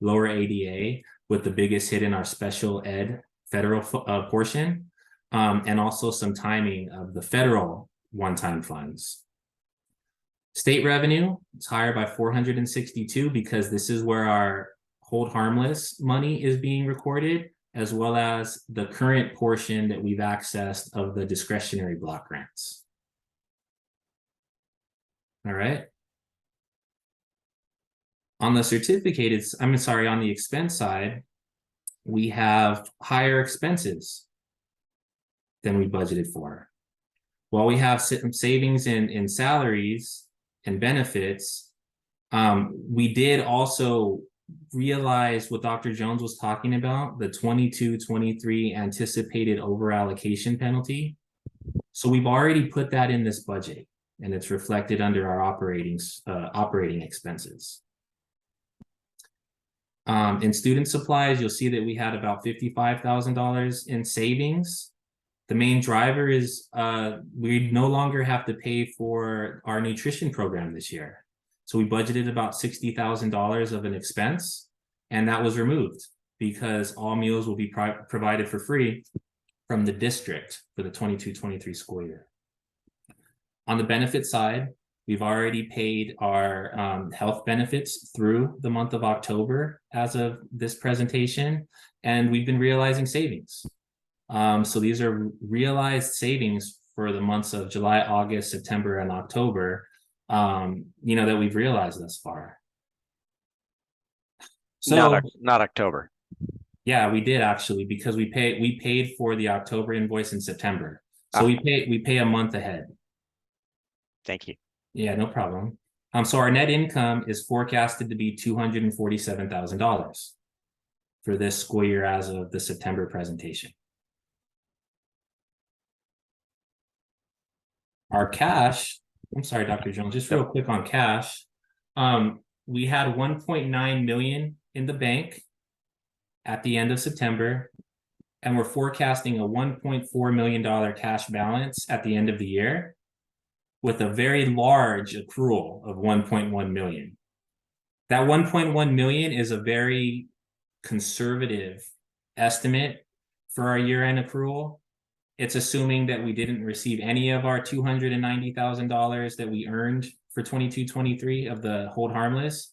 G: lower ADA, with the biggest hit in our special ed federal portion, and also some timing of the federal one-time funds. State revenue is higher by 462 because this is where our hold harmless money is being recorded, as well as the current portion that we've accessed of the discretionary block grants. All right. On the on the expense side, we have higher expenses than we budgeted for. While we have some savings in salaries and benefits, we did also realize what Dr. Jones was talking about, the 22-23 anticipated overallocation penalty. So we've already put that in this budget, and it's reflected under our operating expenses. In student supplies, you'll see that we had about $55,000 in savings. The main driver is we no longer have to pay for our nutrition program this year. So we budgeted about $60,000 of an expense, and that was removed because all meals will be provided for free from the district for the 22-23 school year. On the benefit side, we've already paid our health benefits through the month of October as of this presentation, and we've been realizing savings. So these are realized savings for the months of July, August, September, and October, that we've realized thus far. So
C: not October.
G: yeah, we did actually, because we paid for the October invoice in September. So we pay a month ahead.
C: Thank you.
G: Yeah, no problem. So our net income is forecasted to be $247,000 for this school year as of the September presentation. Our cash, I'm sorry, Dr. Jones, just real quick on cash. We had 1.9 million in the bank at the end of September, and we're forecasting a $1.4 million cash balance at the end of the year, with a very large accrual of 1.1 million. That 1.1 million is a very conservative estimate for our year-end accrual. It's assuming that we didn't receive any of our $290,000 that we earned for 22-23 of the hold harmless.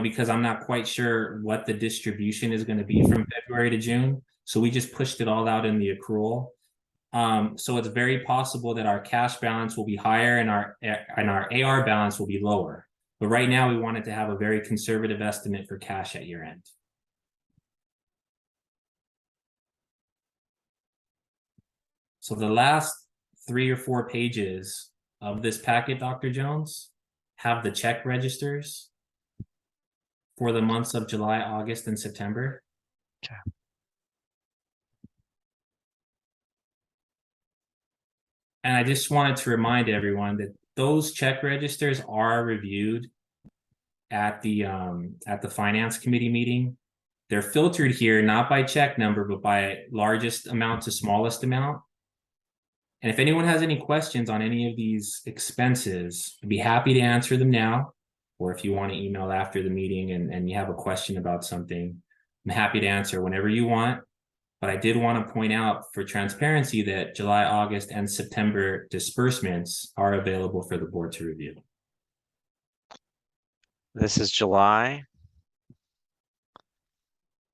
G: Because I'm not quite sure what the distribution is going to be from February to June. So we just pushed it all out in the accrual. So it's very possible that our cash balance will be higher and our AR balance will be lower. But right now we wanted to have a very conservative estimate for cash at year end. So the last 3 or 4 pages of this packet, Dr. Jones, have the check registers for the months of July, August, and September.
C: Okay.
G: And I just wanted to remind everyone that those check registers are reviewed at the finance committee meeting. They're filtered here, not by check number, but by largest amount to smallest amount. And if anyone has any questions on any of these expenses, I'd be happy to answer them now. Or if you want to email after the meeting and you have a question about something, I'm happy to answer whenever you want. But I did want to point out for transparency that July, August, and September disbursements are available for the board to review.
C: This is July.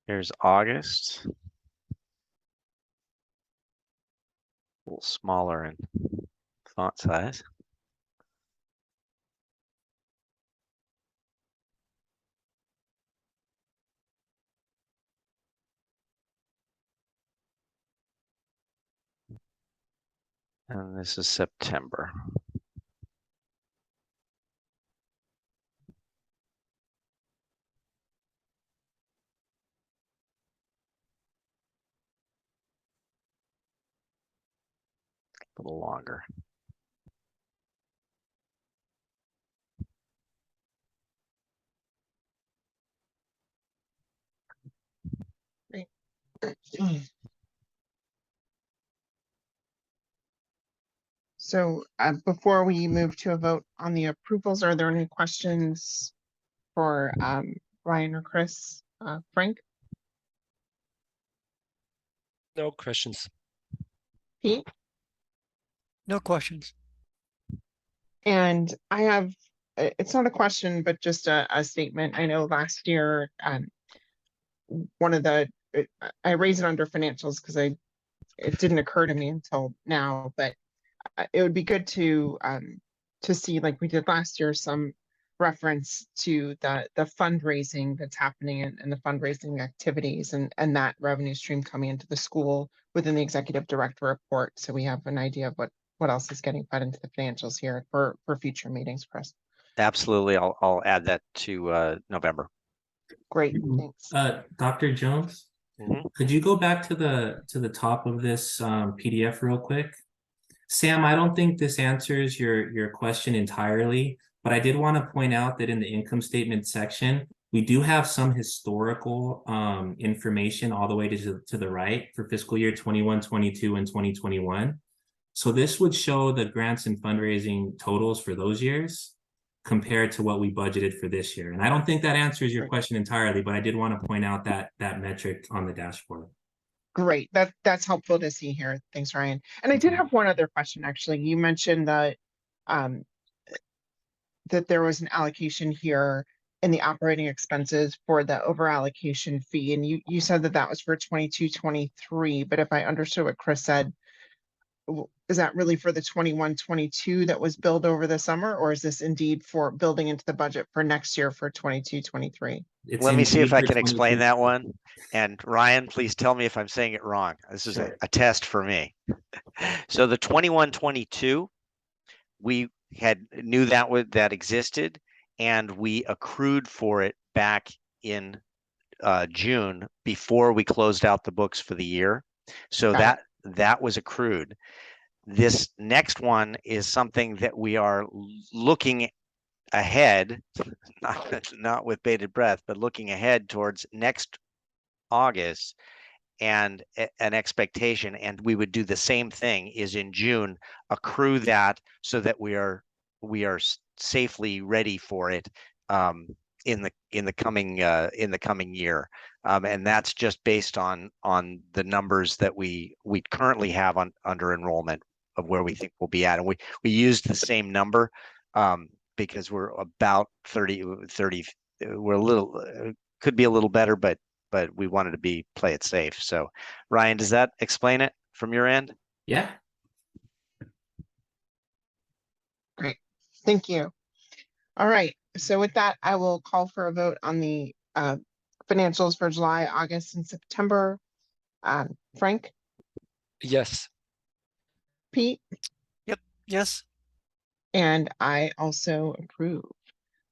C: Here's August. A little smaller in font size. And this is September. A little longer.
A: So before we move to a vote on the approvals, are there any questions for Ryan or Chris? Frank?
D: No questions.
A: Pete?
F: No questions.
A: And I have, it's not a question, but just a statement. I know last year, one of the, I raised it under financials because it didn't occur to me until now, but it would be good to see, like we did last year, some reference to the fundraising that's happening and the fundraising activities and that revenue stream coming into the school within the executive director report. So we have an idea of what else is getting fed into the financials here for future meetings, Chris.
C: Absolutely. I'll add that to November.
A: Great, thanks.
G: Dr. Jones, could you go back to the top of this PDF real quick? Sam, I don't think this answers your question entirely, but I did want to point out that in the income statement section, we do have some historical information all the way to the right for fiscal year 21, 22, and 2021. So this would show the grants and fundraising totals for those years compared to what we budgeted for this year. And I don't think that answers your question entirely, but I did want to point out that metric on the dashboard.
A: Great. That's helpful to see here. Thanks, Ryan. And I did
G: Mhm.
A: have one other question, actually. You mentioned that um, that there was an allocation here in the operating expenses for the over allocation fee. And you said that that was for 22-23, but if I understood what Chris said, is that really for the 21-22 that was billed over the summer, or is this indeed for building into the budget for next year for 22-23?
G: It's
C: Let me see if I
G: indeed
C: can
G: for
C: explain
G: 22.
C: that one. And Ryan, please tell me if I'm saying it wrong. This is
G: Sure.
C: a test for me. So the 21-22, we knew that existed, and we accrued for it back in June before we closed out the books for the year. So
A: Got it.
C: that was accrued. This next one is something that we are looking ahead, not with bated breath, but looking ahead towards next August, and an expectation, and we would do the same thing, is in June accrue that so that we are safely ready for it in the coming year, and that's just based on the numbers that we currently have under enrollment of where we think we'll be at, and we used the same number because we're about 30. We're a little could be a little better, but we wanted to play it safe. So Ryan, does that explain it from your end?
G: Yeah.
A: Great. Thank you. All right. So with that, I will call for a vote on the financials for July, August, and September. Frank,
D: Yes.
A: Pete,
F: Yes.
A: and I also approve.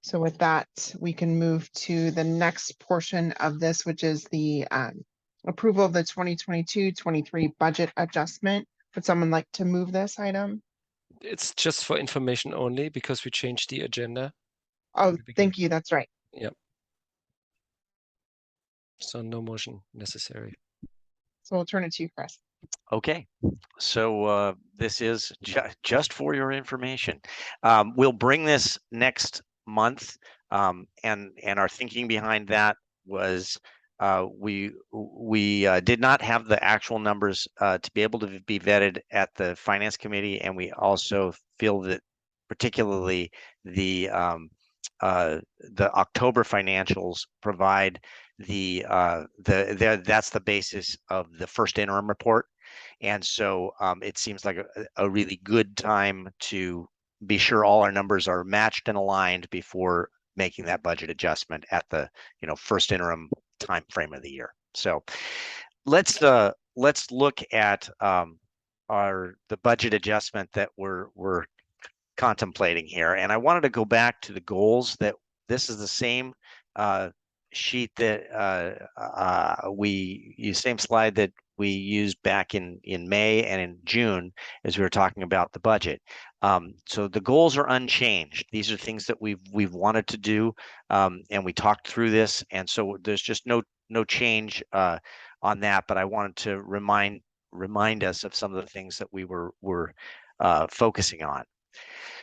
A: So with that, we can move to the next portion of this, which is the approval of the 2022-23 budget adjustment. Would someone like to move this item?
D: It's just for information only because we changed the agenda.
A: Oh,
D: the beginning.
A: thank you. That's right.
D: Yep. So no motion necessary.
A: So we'll turn it to you, Chris.
C: Okay, so this is just for your information. We'll bring this next month, and our thinking behind that was we did not have the actual numbers to be able to be vetted at the finance committee, and we also feel that particularly the October financials provide that's the basis of the first interim report. And so it seems like a really good time to be sure all our numbers are matched and aligned before making that budget adjustment at the first interim time frame of the year. So let's look at the budget adjustment that we're contemplating here. And I wanted to go back to the goals. That this is the same sheet that same slide that we used back in May and in June as we were talking about the budget. So the goals are unchanged. These are things that we've wanted to do, and we talked through this, and so there's just no change on that. But I wanted to remind us of some of the things that we were focusing on.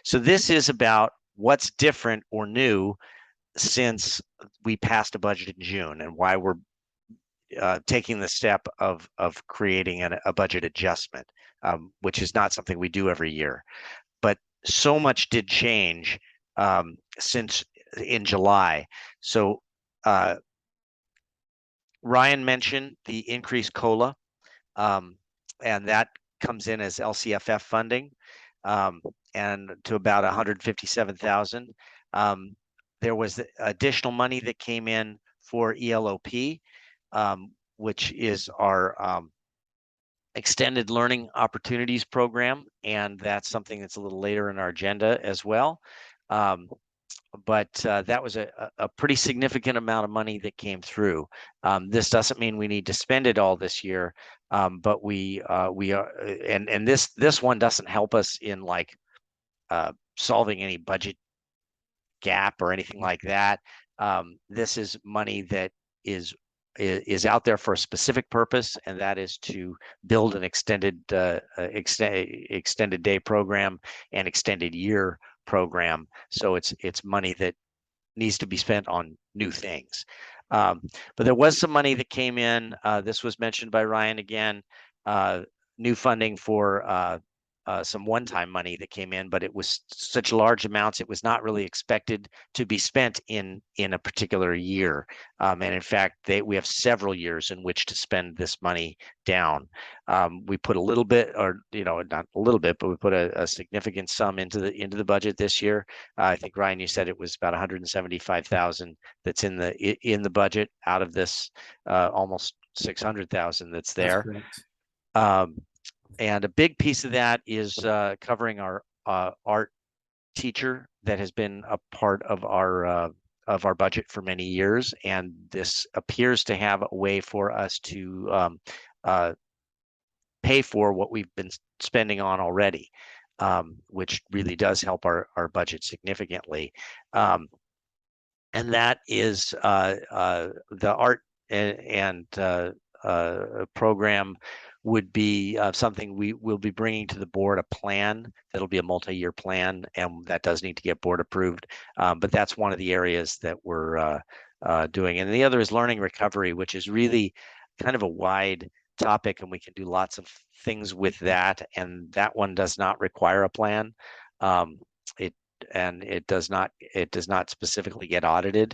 C: So this is about what's different or new since we passed a budget in June, and why we're taking the step of creating a budget adjustment, which is not something we do every year. But so much did change since in July. So Ryan mentioned the increased COLA, and that comes in as LCFF funding, and to about 157,000. There was additional money that came in for ELOP, which is our extended learning opportunities program, and that's something that's a little later in our agenda as well. But that was a pretty significant amount of money that came through. This doesn't mean we need to spend it all this year, but we are, and this one doesn't help us in like solving any budget gap or anything like that. This is money that is out there for a specific purpose, and that is to build an extended day program and extended year program. So it's money that needs to be spent on new things. But there was some money that came in. This was mentioned by Ryan again. New funding for some one-time money that came in, but it was such large amounts, it was not really expected to be spent in a particular year. And in fact, we have several years in which to spend this money down. We put a little bit, or not a little bit, but we put a significant sum into the budget this year. I think Ryan, you said it was about 175,000 that's in the budget out of this almost 600,000 that's there.
G: correct.
C: And a big piece of that is covering our art teacher that has been a part of our budget for many years, and this appears to have a way for us to pay for what we've been spending on already, which really does help our budget significantly. And that is the art and program would be something we will be bringing to the board, a plan that'll be a multi-year plan, and that does need to get board approved. But that's one of the areas that we're doing. And the other is learning recovery, which is really kind of a wide topic, and we can do lots of things with that. And that one does not require a plan. It does not specifically get audited.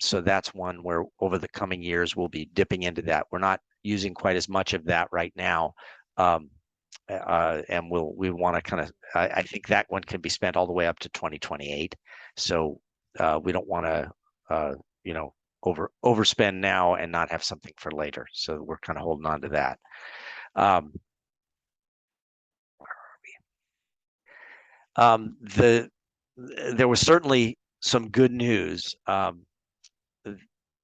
C: So that's one where over the coming years we'll be dipping into that. We're not using quite as much of that right now, and we want to kind of. I think that one can be spent all the way up to 2028. So we don't want to overspend now and not have something for later. So we're kind of holding on to that. There was certainly some good news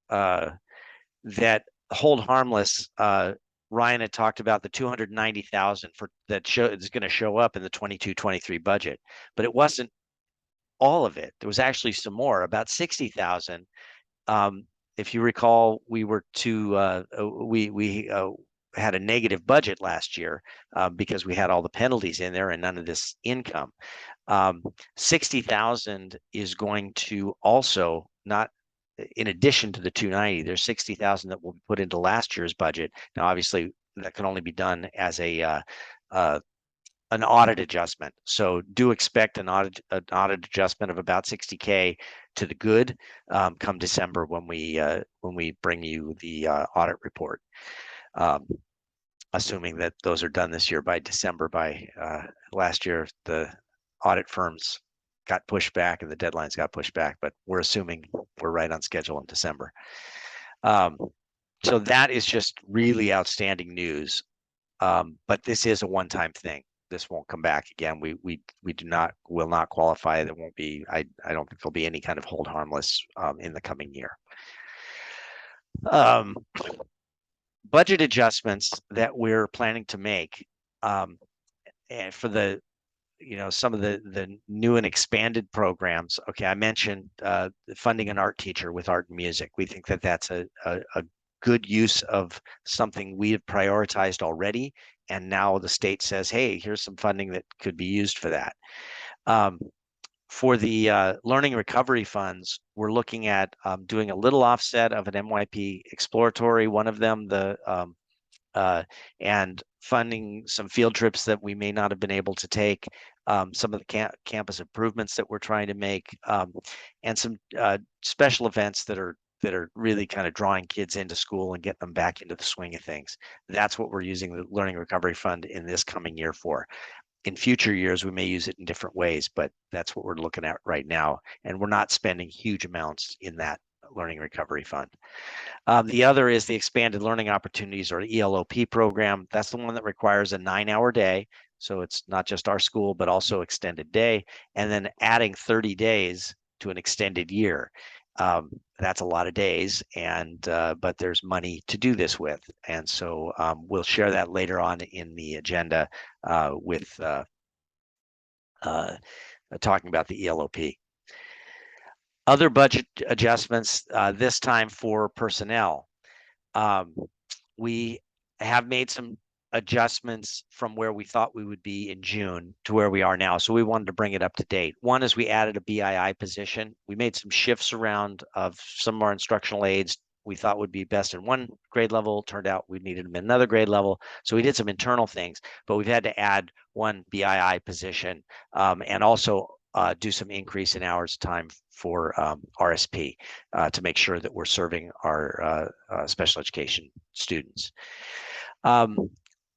C: that hold harmless. Ryan had talked about the 290,000 for that is going to show up in the 22-23 budget, but it wasn't all of it. There was actually some more, about 60,000. If you recall, we had a negative budget last year because we had all the penalties in there and none of this income. 60,000 is going to also not, in addition to the 290, there's 60,000 that will be put into last year's budget. Now, obviously, that can only be done as an audit adjustment. So do expect an audit adjustment of about 60K to the good come December when we bring you the audit report. Assuming that those are done this year by December. By last year, the audit firms got pushed back and the deadlines got pushed back, but we're assuming we're right on schedule in December. So that is just really outstanding news. But this is a one-time thing. This won't come back again. We will not qualify. There won't be. I don't think there'll be any kind of hold harmless in the coming year. Budget adjustments that we're planning to make, and for the some of the new and expanded programs. Okay, I mentioned funding an art teacher with art and music. We think that that's a good use of something we have prioritized already, and now the state says, hey, here's some funding that could be used for that. For the learning recovery funds, we're looking at doing a little offset of an MYP exploratory, one of them, and funding some field trips that we may not have been able to take, some of the campus improvements that we're trying to make, and some special events that are really kind of drawing kids into school and getting them back into the swing of things. That's what we're using the Learning Recovery Fund in this coming year for. In future years, we may use it in different ways, but that's what we're looking at right now. And we're not spending huge amounts in that Learning Recovery Fund. The other is the Expanded Learning Opportunities, or ELOP program. That's the one that requires a 9-hour day. So it's not just our school, but also extended day, and then adding 30 days to an extended year. That's a lot of days, and but there's money to do this with. And so we'll share that later on in the agenda with talking about the ELOP. Other budget adjustments, this time for personnel. We have made some adjustments from where we thought we would be in June to where we are now. So we wanted to bring it up to date. One is we added a BII position. We made some shifts around of some of our instructional aides we thought would be best in one grade level. Turned out we needed them in another grade level. So we did some internal things, but we've had to add one BII position and also do some increase in hours time for RSP to make sure that we're serving our special education students.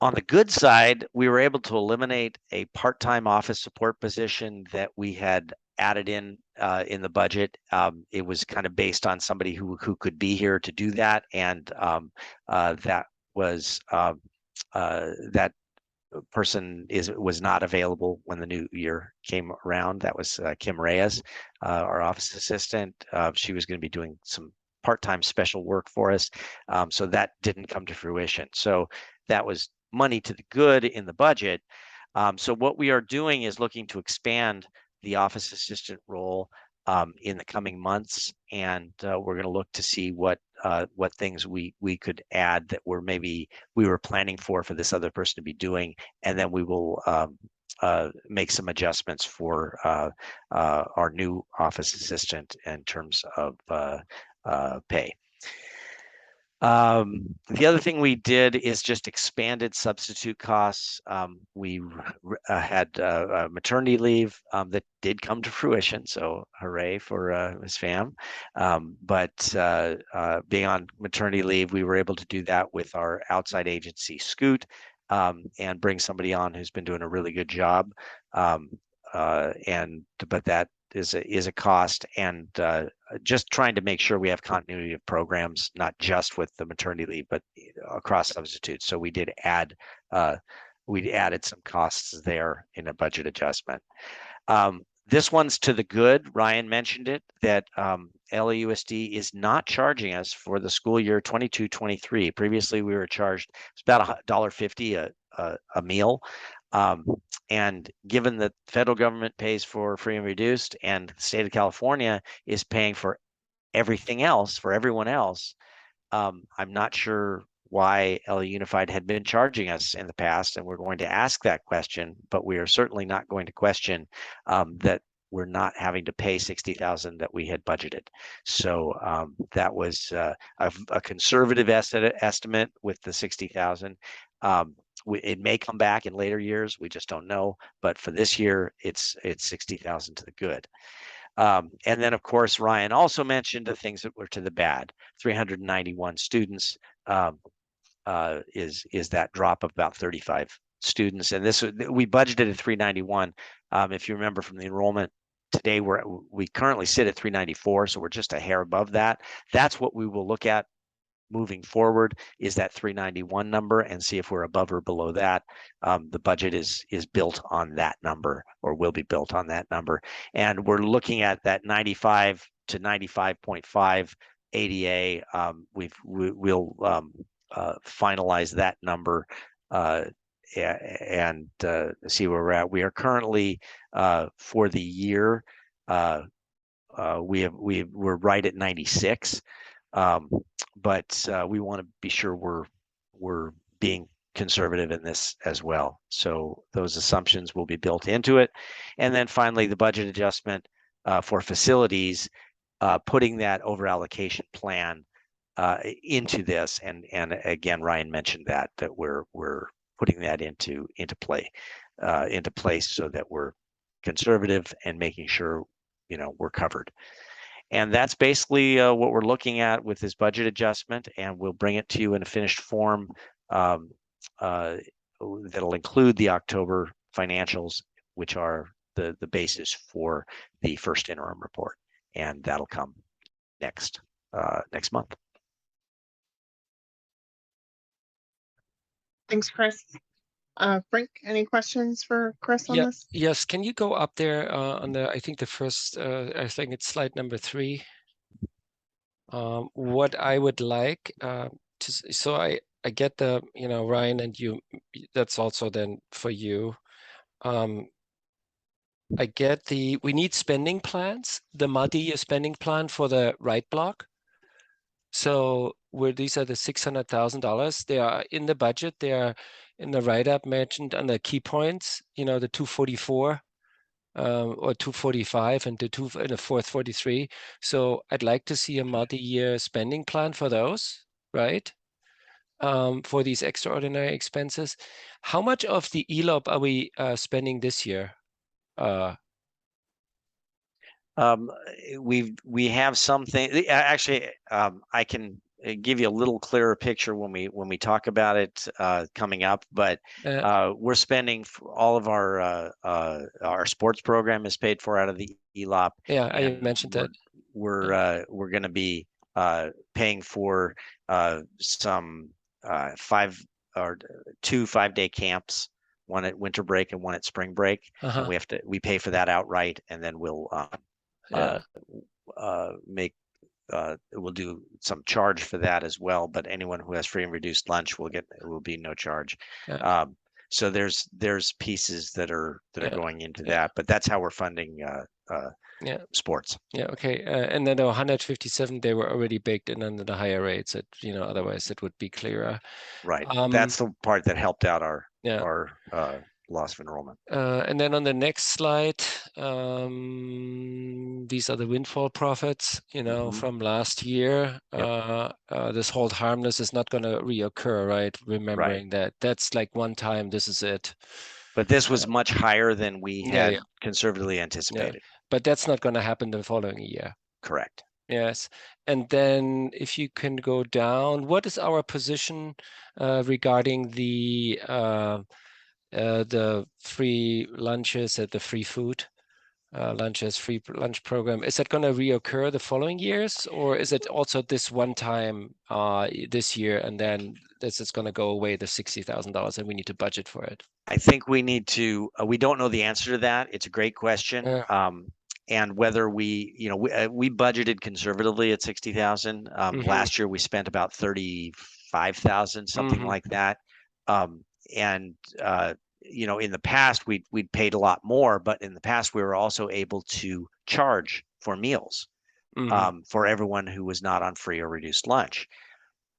C: On the good side, we were able to eliminate a part-time office support position that we had added in the budget. It was kind of based on somebody who could be here to do that, and that was that person was not available when the new year came around. That was Kim Reyes, our office assistant. She was going to be doing some part-time special work for us, so that didn't come to fruition. So that was money to the good in the budget. So what we are doing is looking to expand the office assistant role in the coming months, and we're going to look to see what things we could add that we were planning for this other person to be doing, and then we will make some adjustments for our new office assistant in terms of pay. The other thing we did is just expanded substitute costs. We had maternity leave that did come to fruition, so hooray for Ms. Pham. But being on maternity leave, we were able to do that with our outside agency, Scoot, and bring somebody on who's been doing a really good job. But that is a cost, and just trying to make sure we have continuity of programs, not just with the maternity leave, but across substitutes. So we did add, we added some costs there in a budget adjustment. This one's to the good. Ryan mentioned it, that LAUSD is not charging us for the school year 22-23. Previously, we were charged, it's about $1.50 a meal. And given that the federal government pays for free and reduced, and the state of California is paying for everything else for everyone else, I'm not sure why LA Unified had been charging us in the past, and we're going to ask that question, but we are certainly not going to question that we're not having to pay $60,000 that we had budgeted. So that was a conservative estimate with the $60,000. It may come back in later years. We just don't know. But for this year, it's $60,000 to the good. And then, of course, Ryan also mentioned the things that were to the bad. 391 students is that drop of about 35 students. And this, we budgeted at 391. If you remember from the enrollment today, we currently sit at 394, so we're just a hair above that. That's what we will look at moving forward, is that 391 number, and see if we're above or below that. The budget is built on that number, or will be built on that number, and we're looking at that 95 to 95.5 ADA. We'll finalize that number and see where we're at. We are currently for the year we're right at 96. But we want to be sure we're being conservative in this as well. So those assumptions will be built into it. And then finally, the budget adjustment for facilities, putting that over allocation plan into this. And again, Ryan mentioned that we're putting that into place so that we're conservative and making sure, we're covered. And that's basically what we're looking at with this budget adjustment, and we'll bring it to you in a finished form that'll include the October financials, which are the basis for the first interim report, and that'll come next month.
A: Thanks, Chris. Frank, any questions for Chris on this?
D: Yes, can you go up there on the, I think the first, I think it's slide number 3. What I would like so I get the, Ryan, and you, that's also then for you. I get we need spending plans, the multi-year spending plan for the right block. So where these are the $600,000, they are in the budget. They are in the write-up mentioned under key points, you know, the 244 or 245 and the 443. So I'd like to see a multi-year spending plan for those, right? For these extraordinary expenses. How much of the ELOP are we spending this year?
C: We have something actually. I can give you a little clearer picture when we talk about it coming up. But we're spending all of our sports program is paid for out of the ELOP.
D: Yeah, I mentioned that.
C: We're going to be paying for some 2 5-day camps, one at winter break and one at spring break, and we pay for that outright, and then we'll we'll do some charge for that as well. But anyone who has free and reduced lunch will be no charge. So there's pieces that are going into that, but that's how we're funding sports.
D: Yeah, okay. And then the 157, they were already baked in under the higher rates. That, you know, otherwise it would be clearer.
C: Right. That's the part that helped out our loss of enrollment.
D: And then on the next slide, these are the windfall profits, you know, from last year. This hold harmless is not going to reoccur, right? Remembering that that's like one time, this is it.
C: But this was much higher than we had conservatively anticipated.
D: But that's not going to happen the following year.
C: Correct.
D: Yes. And then if you can go down, what is our position regarding the free lunches at the free food free lunch program? Is that going to reoccur the following years, or is it also this one time this year, and then this is going to go away, the $60,000, and we need to budget for it?
C: I think we need to. We don't know the answer to that. It's a great question. And whether we budgeted conservatively at 60,000. Last year we spent about 35,000, something like that. In the past we'd paid a lot more, but in the past we were also able to charge for meals for everyone who was not on free or reduced lunch.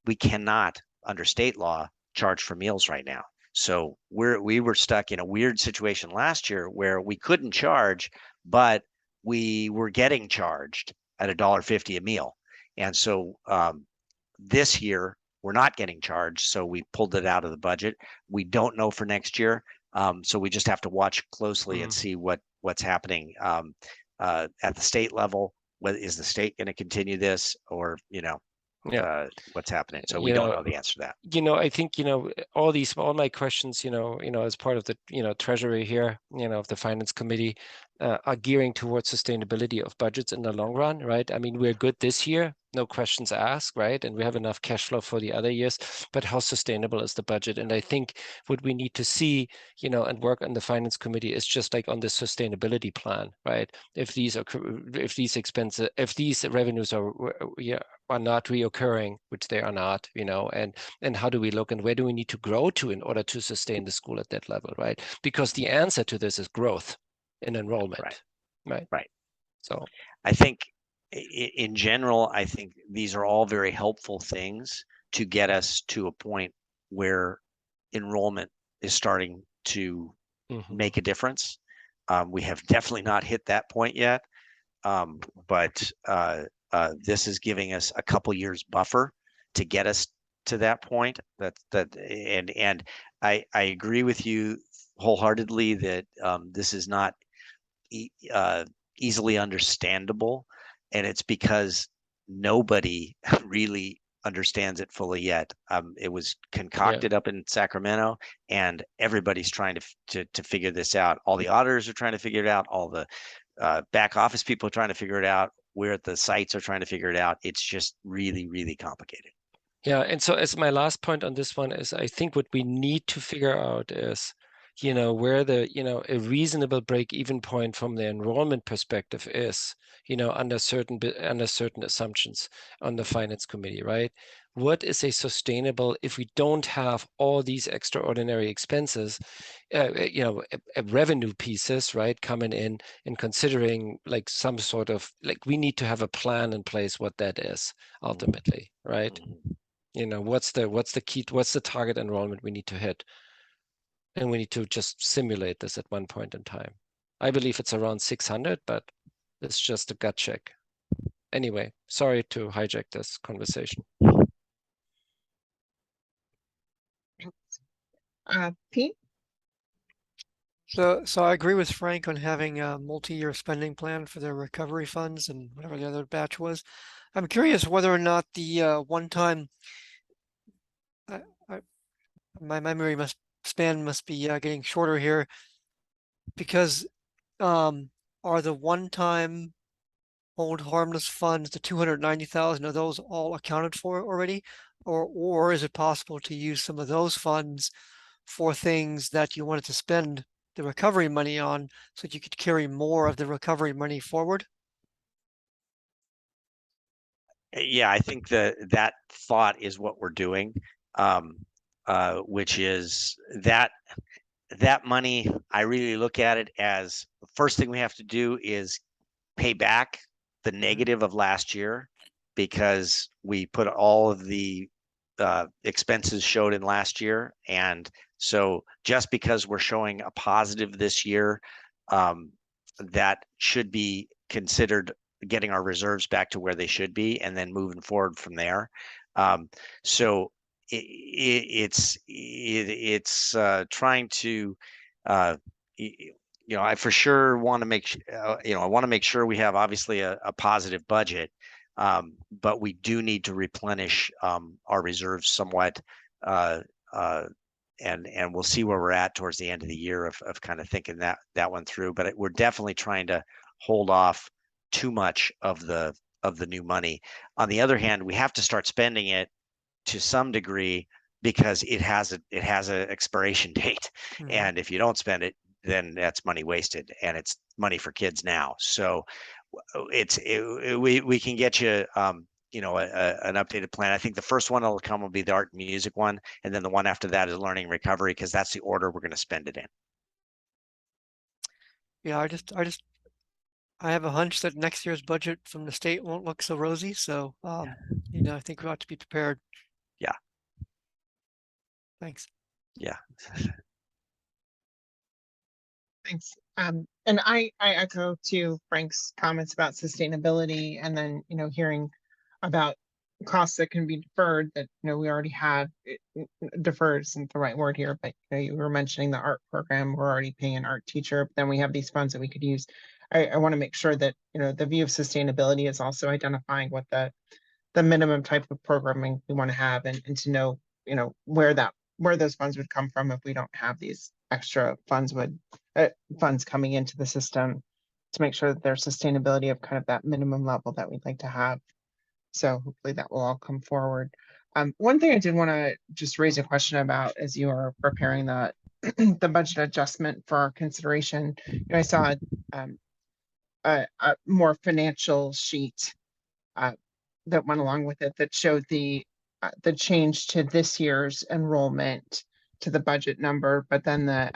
C: We cannot, under state law, charge for meals right now. So we were stuck in a weird situation last year where we couldn't charge, but we were getting charged at $1.50 a meal. And so this year we're not getting charged, so we pulled it out of the budget. We don't know for next year, so we just have to watch closely and see what's happening at the state level. Is the state going to continue this, or what's happening? So we don't know the answer to that.
D: I think all my questions, as part of the treasury here, of the finance committee, are gearing towards sustainability of budgets in the long run, right? I mean, we're good this year, no questions asked, right? And we have enough cash flow for the other years, but how sustainable is the budget? And I think what we need to see, and work on the finance committee is just like on the sustainability plan, right? If these revenues are not reoccurring, which they are not, and how do we look, and where do we need to grow to in order to sustain the school at that level, right? Because the answer to this is growth in enrollment, right? So
C: I think in general, I think these are all very helpful things to get us to a point where enrollment is starting to make a difference. We have definitely not hit that point yet, but this is giving us a couple years buffer to get us to that point. And I agree with you wholeheartedly that this is not easily understandable, and it's because nobody really understands it fully yet. It was concocted up in Sacramento, and everybody's trying to figure this out. All the auditors are trying to figure it out. All the back office people are trying to figure it out. We're at the sites are trying to figure it out. It's just really, really complicated.
D: Yeah, and so as my last point on this one is, I think what we need to figure out is, where a reasonable break-even point from the enrollment perspective is, under certain assumptions on the finance committee, right? What is a sustainable, if we don't have all these extraordinary expenses, revenue pieces, right, coming in and considering like some sort of, like, we need to have a plan in place what that is ultimately, right? What's the key, what's the target enrollment we need to hit? And we need to just simulate this at one point in time. I believe it's around 600, but it's just a gut check. Anyway, sorry to hijack this conversation.
A: Pete?
F: So I agree with Frank on having a multi-year spending plan for their recovery funds and whatever the other batch was. I'm curious whether or not the one-time, my memory span must be getting shorter here, because are the one-time hold harmless funds, the 290,000, are those all accounted for already? Or is it possible to use some of those funds for things that you wanted to spend the recovery money on so that you could carry more of the recovery money forward?
C: Yeah, I think that thought is what we're doing, which is that money, I really look at it as the first thing we have to do is pay back the negative of last year, because we put all of the expenses showed in last year. And so just because we're showing a positive this year, that should be considered getting our reserves back to where they should be, and then moving forward from there. So it's trying to, I for sure want to make, I want to make sure we have obviously a positive budget, but we do need to replenish our reserves somewhat, and we'll see where we're at towards the end of the year of kind of thinking that one through. But we're definitely trying to hold off too much of the new money. On the other hand, we have to start spending it to some degree, because it has a expiration date, and if you don't spend it, then that's money wasted, and it's money for kids now. So we can get you an updated plan. I think the first one that'll come will be the art and music one, and then the one after that is learning and recovery, because that's the order we're going to spend it in.
F: Yeah, I have a hunch that next year's budget from the state won't look so rosy. So I think we ought to be prepared.
C: Yeah.
F: Thanks.
C: Yeah.
A: Thanks. And I echo to Frank's comments about sustainability, and then, hearing about costs that can be deferred that, we already have. Deferred isn't the right word here, but you were mentioning the art program. We're already paying an art teacher, but then we have these funds that we could use. I want to make sure that, the view of sustainability is also identifying what the minimum type of programming we want to have, and to know, where those funds would come from if we don't have these extra funds coming into the system, to make sure that there's sustainability of kind of that minimum level that we'd like to have. So hopefully that will all come forward. One thing I did want to just raise a question about as you are preparing the budget adjustment for our consideration. I saw a more financial sheet that went along with it that showed the change to this year's enrollment to the budget number, but then the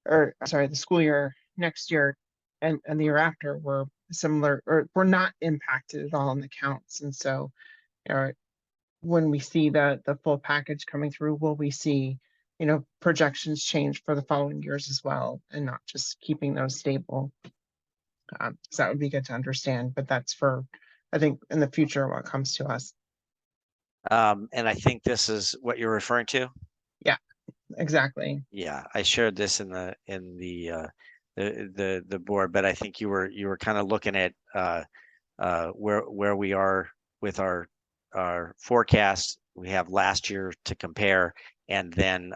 A: the school year next year and the year after were similar, or were not impacted at all in the counts. And so, when we see the full package coming through, will we see, projections change for the following years as well, and not just keeping those stable? So that would be good to understand, but that's for, I think, in the future what comes to us.
C: And I think this is what you're referring to.
A: Yeah, exactly.
C: Yeah, I shared this in the board, but I think you were kind of looking at where we are with our forecast. We have last year to compare, and then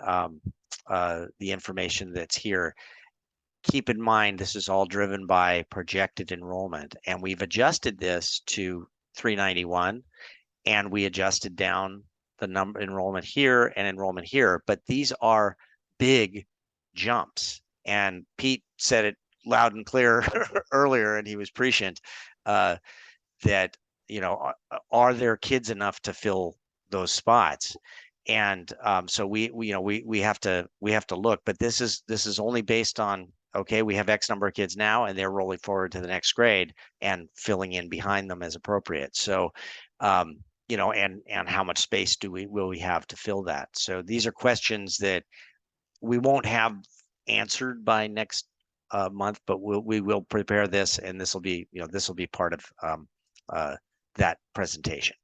C: the information that's here. Keep in mind, this is all driven by projected enrollment, and we've adjusted this to 391, and we adjusted down the number enrollment here and enrollment here, but these are big jumps. And Pete said it loud and clear earlier, and he was prescient, that, are there kids enough to fill those spots? And so we have to look, but this is only based on, okay, we have X number of kids now, and they're rolling forward to the next grade and filling in behind them as appropriate. So, and how much space will we have to fill that? So these are questions that we won't have answered by next month, but we will prepare this, and this will be, this will be part of that presentation.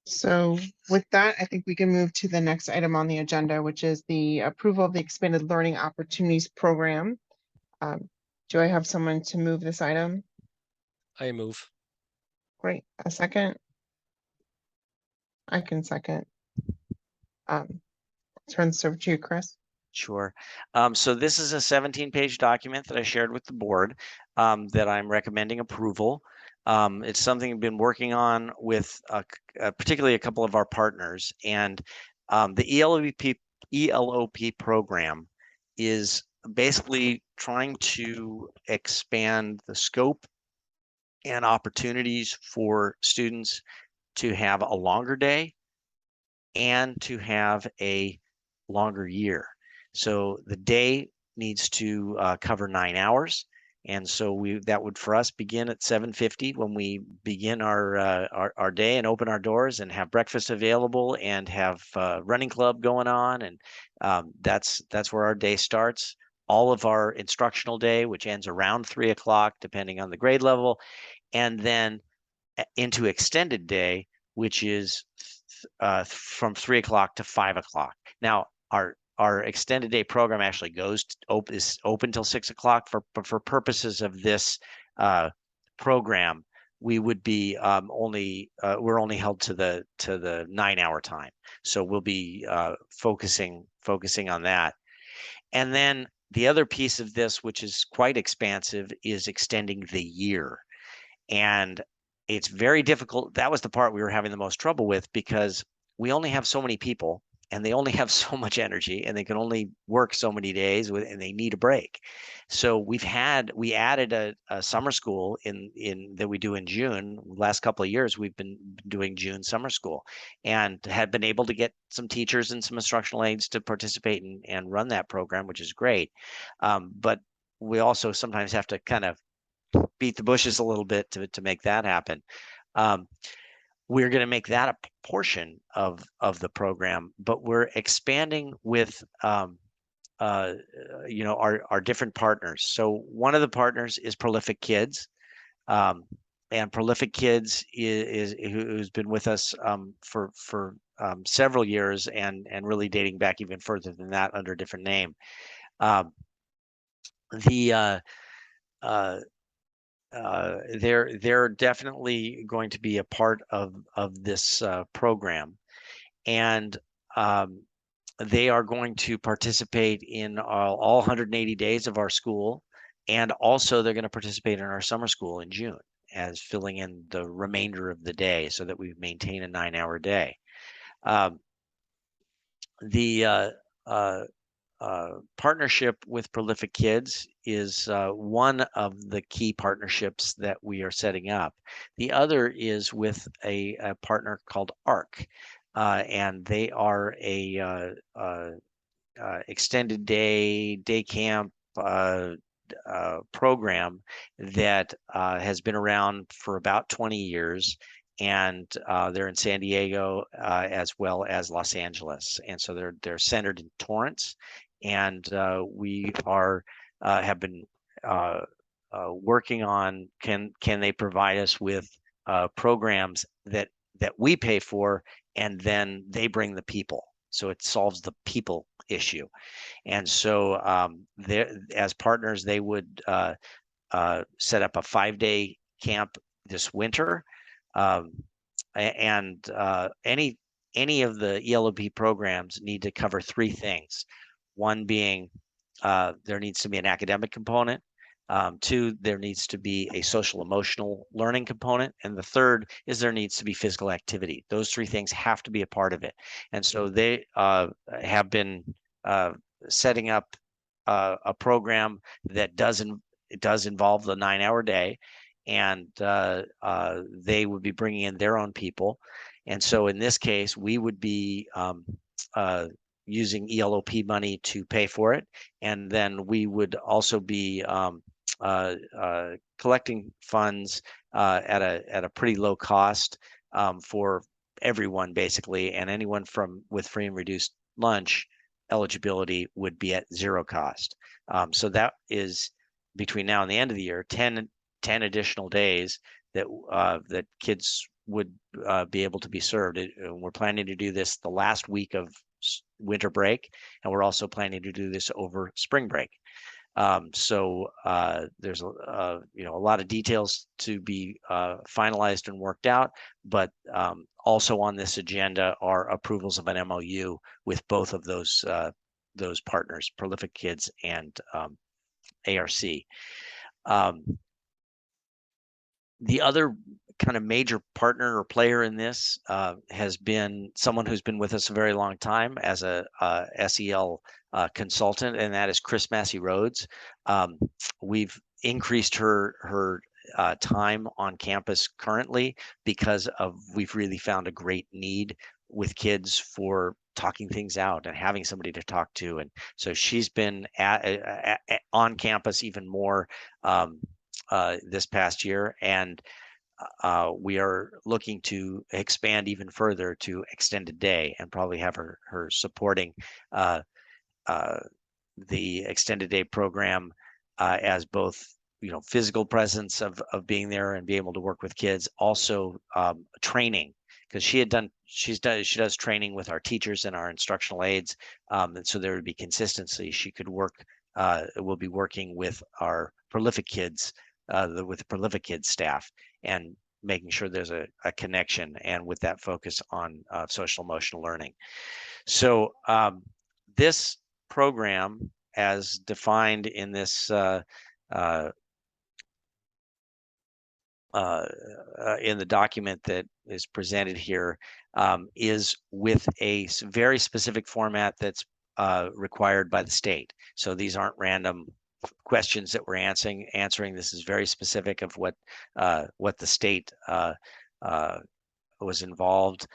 A: So with that, I think we can move to the next item on the agenda, which is the approval of the Expanded Learning Opportunities Program. Do I have someone to move this item?
D: I move.
A: Great, a second? I can second. Turn this over to you, Chris.
C: Sure. So this is a 17-page document that I shared with the board that I'm recommending approval. It's something I've been working on with particularly a couple of our partners, and the ELOP program is basically trying to expand the scope and opportunities for students to have a longer day and to have a longer year. So the day needs to cover 9 hours. And so that would for us begin at 7:50 when we begin our day and open our doors and have breakfast available and have running club going on. And that's where our day starts. All of our instructional day, which ends around 3 o'clock, depending on the grade level, and then into extended day, which is from 3 o'clock to 5 o'clock. Now, our extended day program actually is open till 6 o'clock. For purposes of this program, we would be we're only held to the 9-hour time. So we'll be focusing on that. And then the other piece of this, which is quite expansive, is extending the year. And it's very difficult. That was the part we were having the most trouble with, because we only have so many people and they only have so much energy and they can only work so many days and they need a break. So we added a summer school in that we do in June. Last couple of years, we've been doing June summer school and had been able to get some teachers and some instructional aides to participate and run that program, which is great. But we also sometimes have to kind of beat the bushes a little bit to make that happen. We're going to make that a portion of the program, but we're expanding with our different partners. So one of the partners is Prolific Kids, and Prolific Kids who's been with us for several years and really dating back even further than that under a different name. They're definitely going to be a part of this program, and they are going to participate in all 180 days of our school, and also they're going to participate in our summer school in June as filling in the remainder of the day so that we maintain a 9-hour day. The partnership with Prolific Kids is one of the key partnerships that we are setting up. The other is with a partner called ARC, and they are a extended day camp program that has been around for about 20 years. And they're in San Diego as well as Los Angeles, and so they're centered in Torrance. And we have been working on can they provide us with programs that we pay for, and then they bring the people, so it solves the people issue. And so as partners, they would set up a 5-day camp this winter. And any of the ELOP programs need to cover 3 things. One being there needs to be an academic component. 2, there needs to be a social emotional learning component. And the third is there needs to be physical activity. Those 3 things have to be a part of it. And so they have been setting up a program that does involve the 9-hour day. And they would be bringing in their own people. And so in this case, we would be using ELOP money to pay for it. And then we would also be collecting funds at a pretty low cost for everyone basically, and anyone with free and reduced lunch eligibility would be at zero cost. So that is between now and the end of the year, 10 additional days that that kids would be able to be served. We're planning to do this the last week of winter break, and we're also planning to do this over spring break. So there's a lot of details to be finalized and worked out, but also on this agenda are approvals of an MOU with both of those partners, Prolific Kids and ARC. The other kind of major partner or player in this has been someone who's been with us a very long time as a SEL consultant, and that is Chris Massey Rhodes. We've increased her time on campus currently because we've really found a great need with kids for talking things out and having somebody to talk to, and so she's been on campus even more this past year, and we are looking to expand even further to extended day and probably have her supporting the extended day program as both physical presence of being there and be able to work with kids, also training, because she does training with our teachers and our instructional aides, and so there would be consistency. She could work. We'll be working with our Prolific Kids, with the Prolific Kids staff, and making sure there's a connection, and with that focus on social emotional learning. So this program, as defined in this in the document that is presented here, is with a very specific format that's required by the state. So these aren't random questions that we're answering. This is very specific of what the state was involved.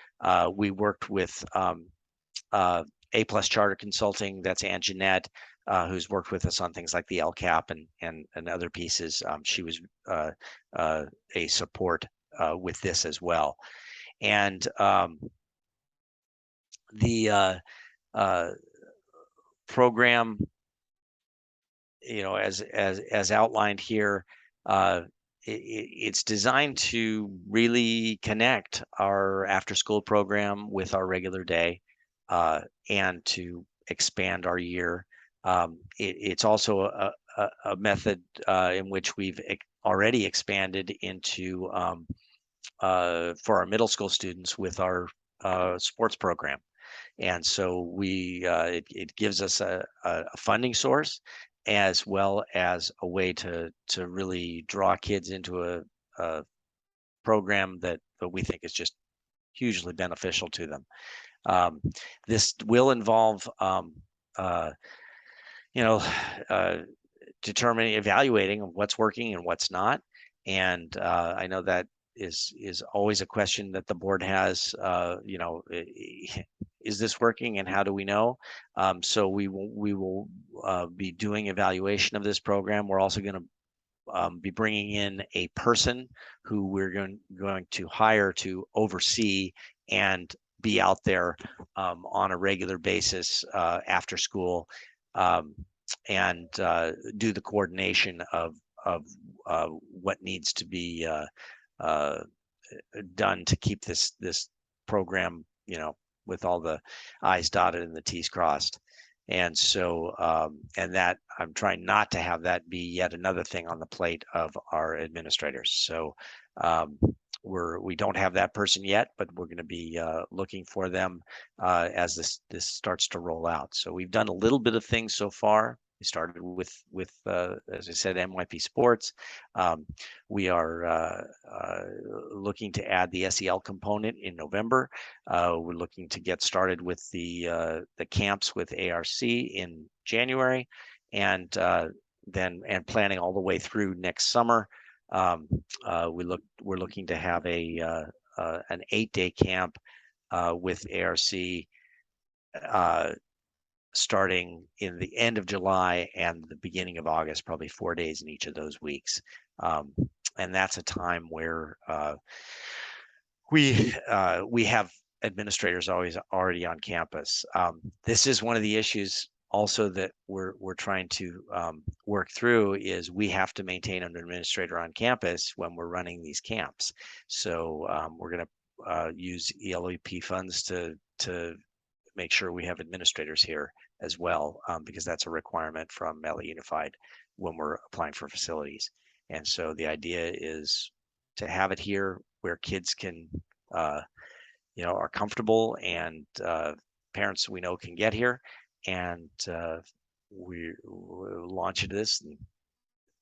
C: We worked with A+ Charter Consulting. That's Ann Jeanette, who's worked with us on things like the LCAP and other pieces. She was a support with this as well. And the program, as outlined here, it's designed to really connect our after-school program with our regular day, and to expand our year. It's also a method in which we've already expanded into for our middle school students with our sports program. And so it gives us a funding source, as well as a way to really draw kids into a program that we think is just hugely beneficial to them. This will involve evaluating what's working and what's not. And I know that is always a question that the board has. Is this working, and how do we know? So we will be doing evaluation of this program. We're also going to be bringing in a person who we're going to hire to oversee and be out there on a regular basis after school, and do the coordination of what needs to be done to keep this program, with all the I's dotted and the T's crossed. And so, and that I'm trying not to have that be yet another thing on the plate of our administrators. So we don't have that person yet, but we're going to be looking for them as this starts to roll out. So we've done a little bit of things so far. We started with as I said, MYP Sports. We are looking to add the SEL component in November. We're looking to get started with the camps with ARC in January, and planning all the way through next summer. We're looking to have an 8-day camp with ARC starting in the end of July and the beginning of August, probably 4 days in each of those weeks. And that's a time where we have administrators already on campus. This is one of the issues also that we're trying to work through is we have to maintain an administrator on campus when we're running these camps. So we're going to use ELEP funds to make sure we have administrators here as well, because that's a requirement from LA Unified when we're applying for facilities. And so the idea is to have it here where kids can, are comfortable, and parents we know can get here, and we'll launch into this and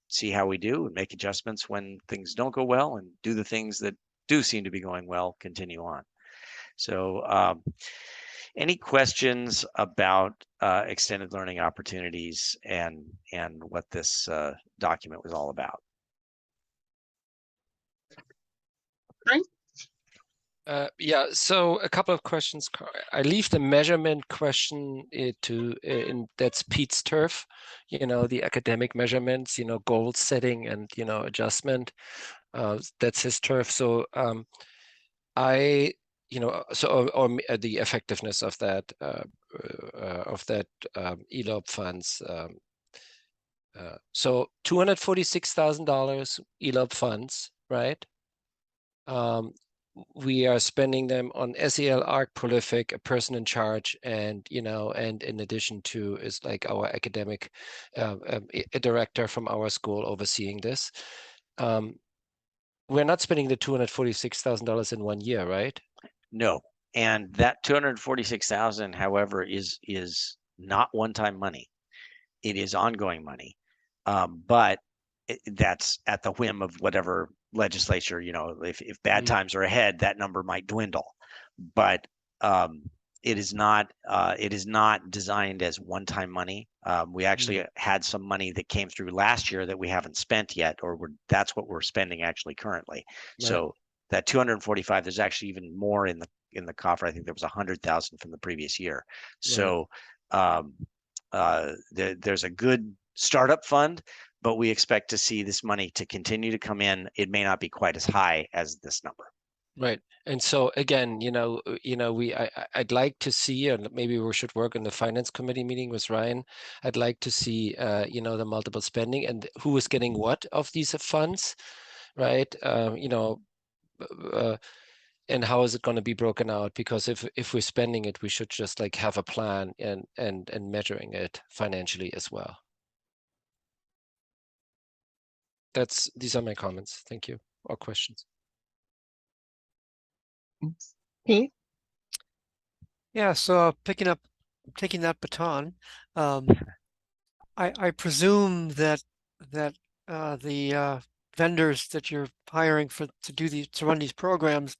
C: see how we do and make adjustments when things don't go well, and do the things that do seem to be going well, continue on. So any questions about extended learning opportunities and what this document was all about?
D: Yeah, so a couple of questions. I leave the measurement question that's Pete's turf, the academic measurements, goal setting and, adjustment. That's his turf. So the effectiveness of that ELOP funds. So $246,000 ELOP funds, right? We are spending them on SEL, ARC, Prolific, a person in charge, and and in addition to is like our academic a director from our school overseeing this. We're not spending the $246,000 in 1 year, right?
C: No, and that $246,000, however, is not one-time money. It is ongoing money, but that's at the whim of whatever legislature. If bad times are ahead, that number might dwindle, but it is not designed as one-time money. We actually had some money that came through last year that we haven't spent yet, or that's what we're spending actually currently. Right. So that 245, there's actually even more in the coffer. I think there was 100,000 from the previous year. Right. So there's a good startup fund, but we expect to see this money to continue to come in. It may not be quite as high as this number. Right. And so again, I'd like to see, and maybe we should work on the finance committee meeting with Ryan. I'd like to see, the multiple spending and who is getting what of these funds, right? And how is it going to be broken out? Because if we're spending it, we should just like have a plan and measuring it financially as well. These are my comments. Thank you. Or questions.
A: Pete?
F: Yeah, so taking that baton, I presume that the vendors that you're hiring to run these programs,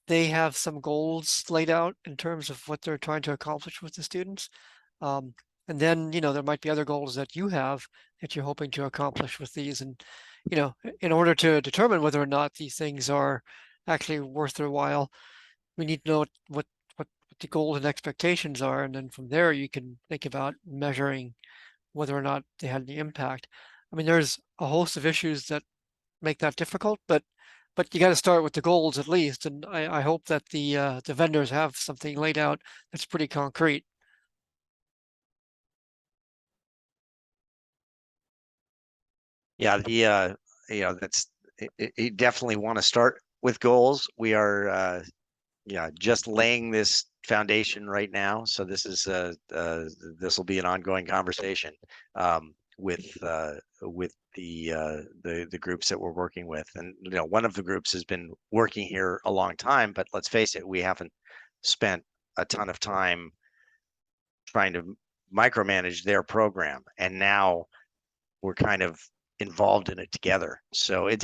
F: they have some goals laid out in terms of what they're trying to accomplish with the students. And then, there might be other goals that you have that you're hoping to accomplish with these. And, in order to determine whether or not these things are actually worth their while, we need to know what the goals and expectations are. And then from there, you can think about measuring whether or not they had any impact. I mean, there's a host of issues that make that difficult, but you got to start with the goals at least. And I hope that the vendors have something laid out that's pretty concrete.
C: Yeah, you definitely want to start with goals. We are just laying this foundation right now. So this will be an ongoing conversation with the groups that we're working with. And one of the groups has been working here a long time, but let's face it, we haven't spent a ton of time trying to micromanage their program, and now we're kind of involved in it together. So we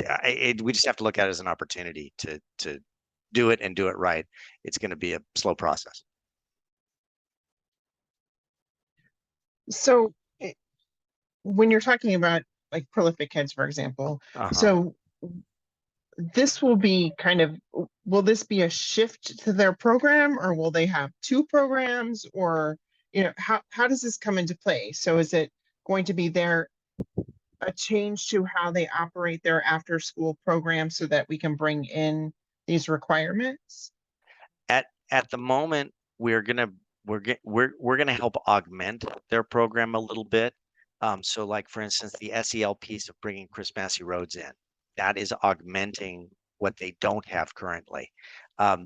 C: just have to look at it as an opportunity to do it and do it right. It's going to be a slow process.
A: So when you're talking about like Prolific Kids, for example, so this will be will this be a shift to their program, or will they have two programs, or, how does this come into play? So is it going to be a change to how they operate their after school program so that we can bring in these requirements?
C: At the moment, we're gonna help augment their program a little bit. So like for instance, the SEL piece of bringing Chris Massey Rhodes in, that is augmenting what they don't have currently.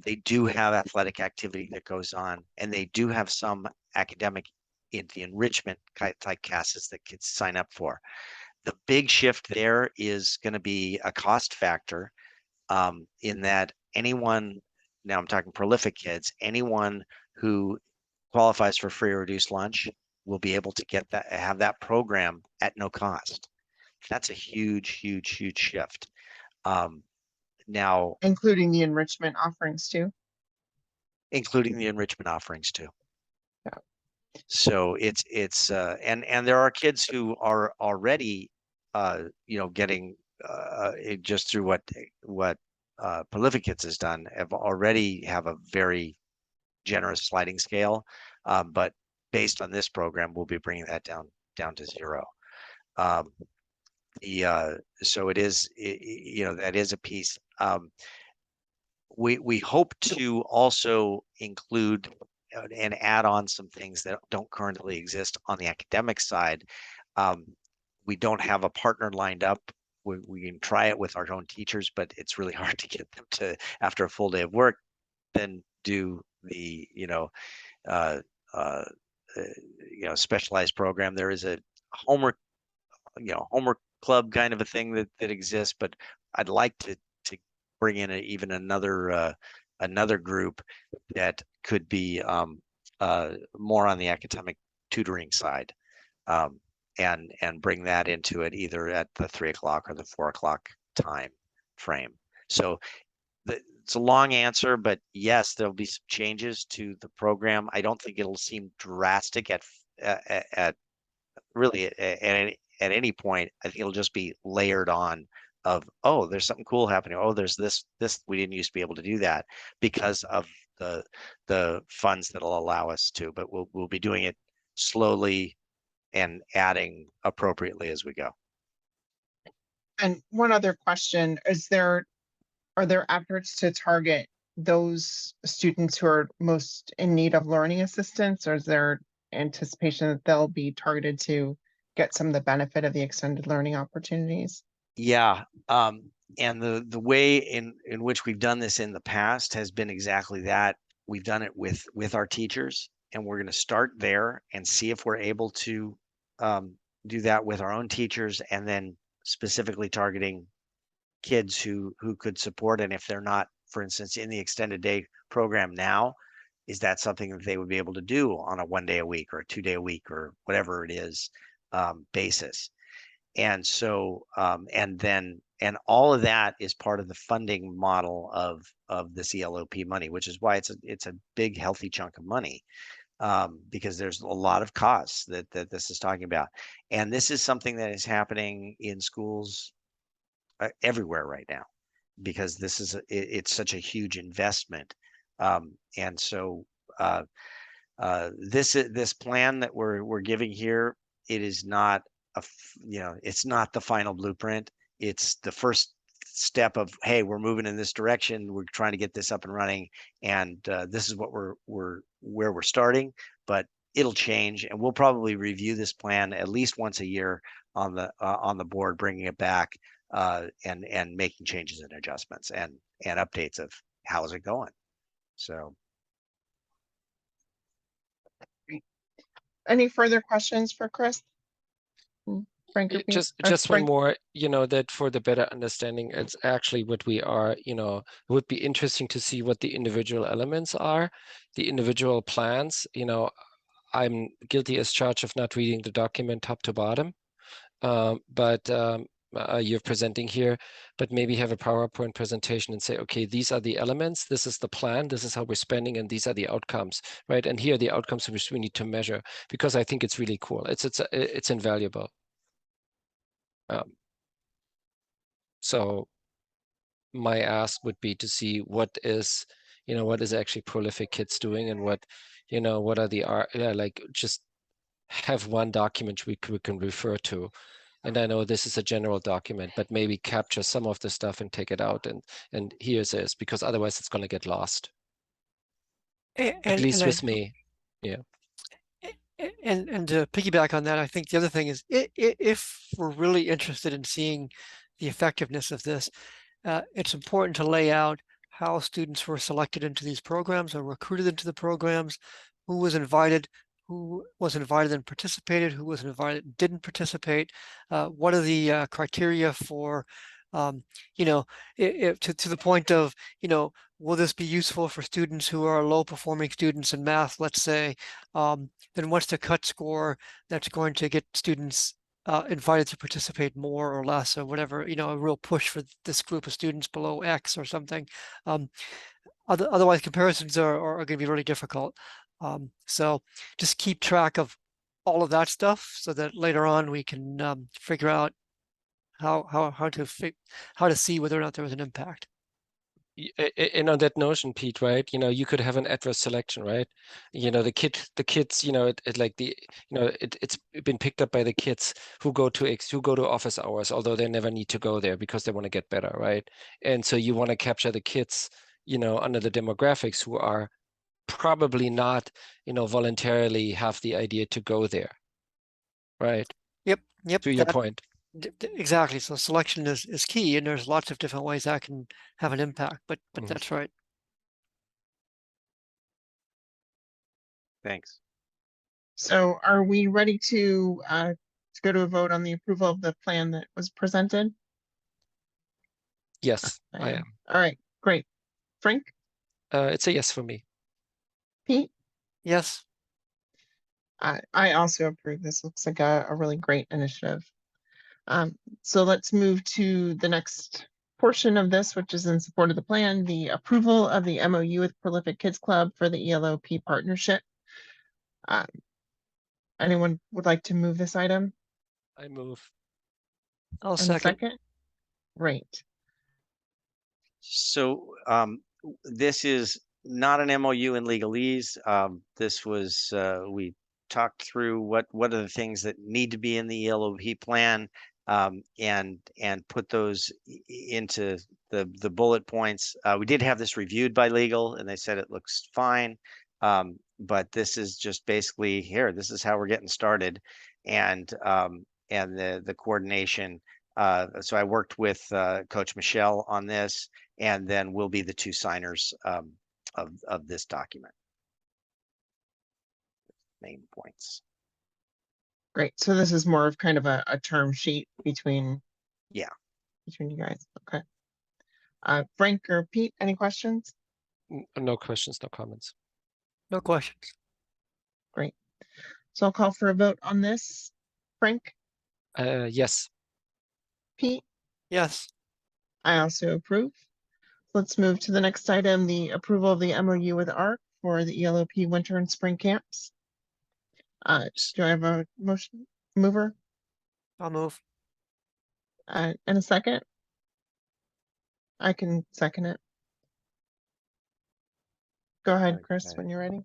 C: They do have athletic activity that goes on, and they do have some academic in the enrichment type classes that kids sign up for. The big shift there is going to be a cost factor, in that anyone, now I'm talking prolific kids, anyone who qualifies for free or reduced lunch will be able to have that program at no cost. That's a huge shift. Now,
A: Including the enrichment offerings too?
C: including the enrichment offerings too.
A: Yeah.
C: So and there are kids who are already, getting just through what Prolific Kids has done, have a very generous sliding scale, but based on this program, we'll be bringing that down to zero. So it is, that is a piece. We hope to also include and add on some things that don't currently exist on the academic side. We don't have a partner lined up. We can try it with our own teachers, but it's really hard to get them to, after a full day of work, then do the specialized program. There is a homework club kind of a thing that exists, but I'd like to bring in even another group that could be more on the academic tutoring side, and bring that into it either at the 3 o'clock or the 4 o'clock time frame. So it's a long answer, but yes, there'll be some changes to the program. I don't think it'll seem drastic at any point. I think it'll just be layered on of, oh, there's something cool happening. Oh, there's this, we didn't used to be able to do that because of the funds that'll allow us to, but we'll be doing it slowly and adding appropriately as we go.
A: And one other question, are there efforts to target those students who are most in need of learning assistance, or is there anticipation that they'll be targeted to get some of the benefit of the extended learning opportunities?
C: Yeah, and the way in which we've done this in the past has been exactly that. We've done it with our teachers, and we're going to start there and see if we're able to do that with our own teachers, and then specifically targeting kids who could support. And if they're not, for instance, in the extended day program now, is that something that they would be able to do on a 1 day a week or a 2 day a week or whatever it is basis? And so, and all of that is part of the funding model of the ELOP money, which is why it's a big, healthy chunk of money, because there's a lot of costs that this is talking about. And this is something that is happening in schools everywhere right now, because it's such a huge investment. And so this plan that we're giving here, it is not it's not the final blueprint. It's the first step of, hey, we're moving in this direction. We're trying to get this up and running, and this is what where we're starting. But it'll change, and we'll probably review this plan at least once a year on the board, bringing it back and making changes and adjustments and updates of how is it going. So,
A: any further questions for Chris? Frank,
D: just one more, that for the better understanding, it's actually what we are, it would be interesting to see what the individual elements are, the individual plans. I'm guilty as charged of not reading the document top to bottom, but you're presenting here, but maybe have a PowerPoint presentation and say, okay, these are the elements, this is the plan, this is how we're spending, and these are the outcomes, right? And here are the outcomes which we need to measure, because I think it's really cool. It's invaluable. So my ask would be to see what is actually Prolific Kids doing, and what are the like, just have one document we can refer to And I know this is a general document, but maybe capture some of the stuff and take it out and here's this, because otherwise it's going to get lost, at least with me. Yeah.
F: And to piggyback on that, I think the other thing is if we're really interested in seeing the effectiveness of this, it's important to lay out how students were selected into these programs or recruited into the programs, who was invited and participated, who was invited and didn't participate, what are the criteria for, you know, to the point of, you know, will this be useful for students who are low performing students in math, let's say, then what's the cut score that's going to get students invited to participate more or less or whatever, you know, a real push for this group of students below X or something. Otherwise comparisons are going to be really difficult. So just keep track of all of that stuff so that later on we can figure out how to see whether or not there was an impact.
D: And on that notion, Pete, right? You know, you could have an adverse selection, right? You know, the kids, you know, it's been picked up by the kids who go to office hours, although they never need to go there because they want to get better, right? And so you want to capture the kids, you know, under the demographics who are probably not, you know, voluntarily have the idea to go there, right?
F: Yep.
D: To your point.
F: Exactly. So selection is key, and there's lots of different ways that can have an impact, but
D: Mhm.
F: that's right.
C: Thanks.
A: So are we ready to go to a vote on the approval of the plan that was presented?
D: Yes, I am.
A: All right, great. Frank,
D: It's a yes for me.
A: Pete?
F: Yes.
A: I also approve. This looks like a really great initiative. So let's move to the next portion of this, which is in support of the plan, the approval of the MOU with Prolific Kids Club for the ELOP partnership. Anyone would like to move this item?
D: I move.
F: I'll
A: And a
F: second.
A: second? Great.
C: So this is not an MOU in legalese. This was we talked through what are the things that need to be in the ELOP plan, and put those into the bullet points. We did have this reviewed by legal, and they said it looks fine. But this is just basically here. This is how we're getting started, and the coordination. So I worked with Coach Michelle on this, and then we'll be the two signers of this document. Main points.
A: Great. So this is more of kind of a term sheet between you guys. Okay. Frank or Pete, any questions?
D: No questions, no comments.
F: No questions.
A: Great. So I'll call for a vote on this. Frank,
D: Yes.
A: Pete,
F: Yes.
A: I also approve. Let's move to the next item, the approval of the MOU with ARC for the ELOP winter and spring camps. Do I have a motion mover
F: I'll move.
A: and a second? I can second it. Go ahead, Chris,
C: Okay.
A: when you're ready.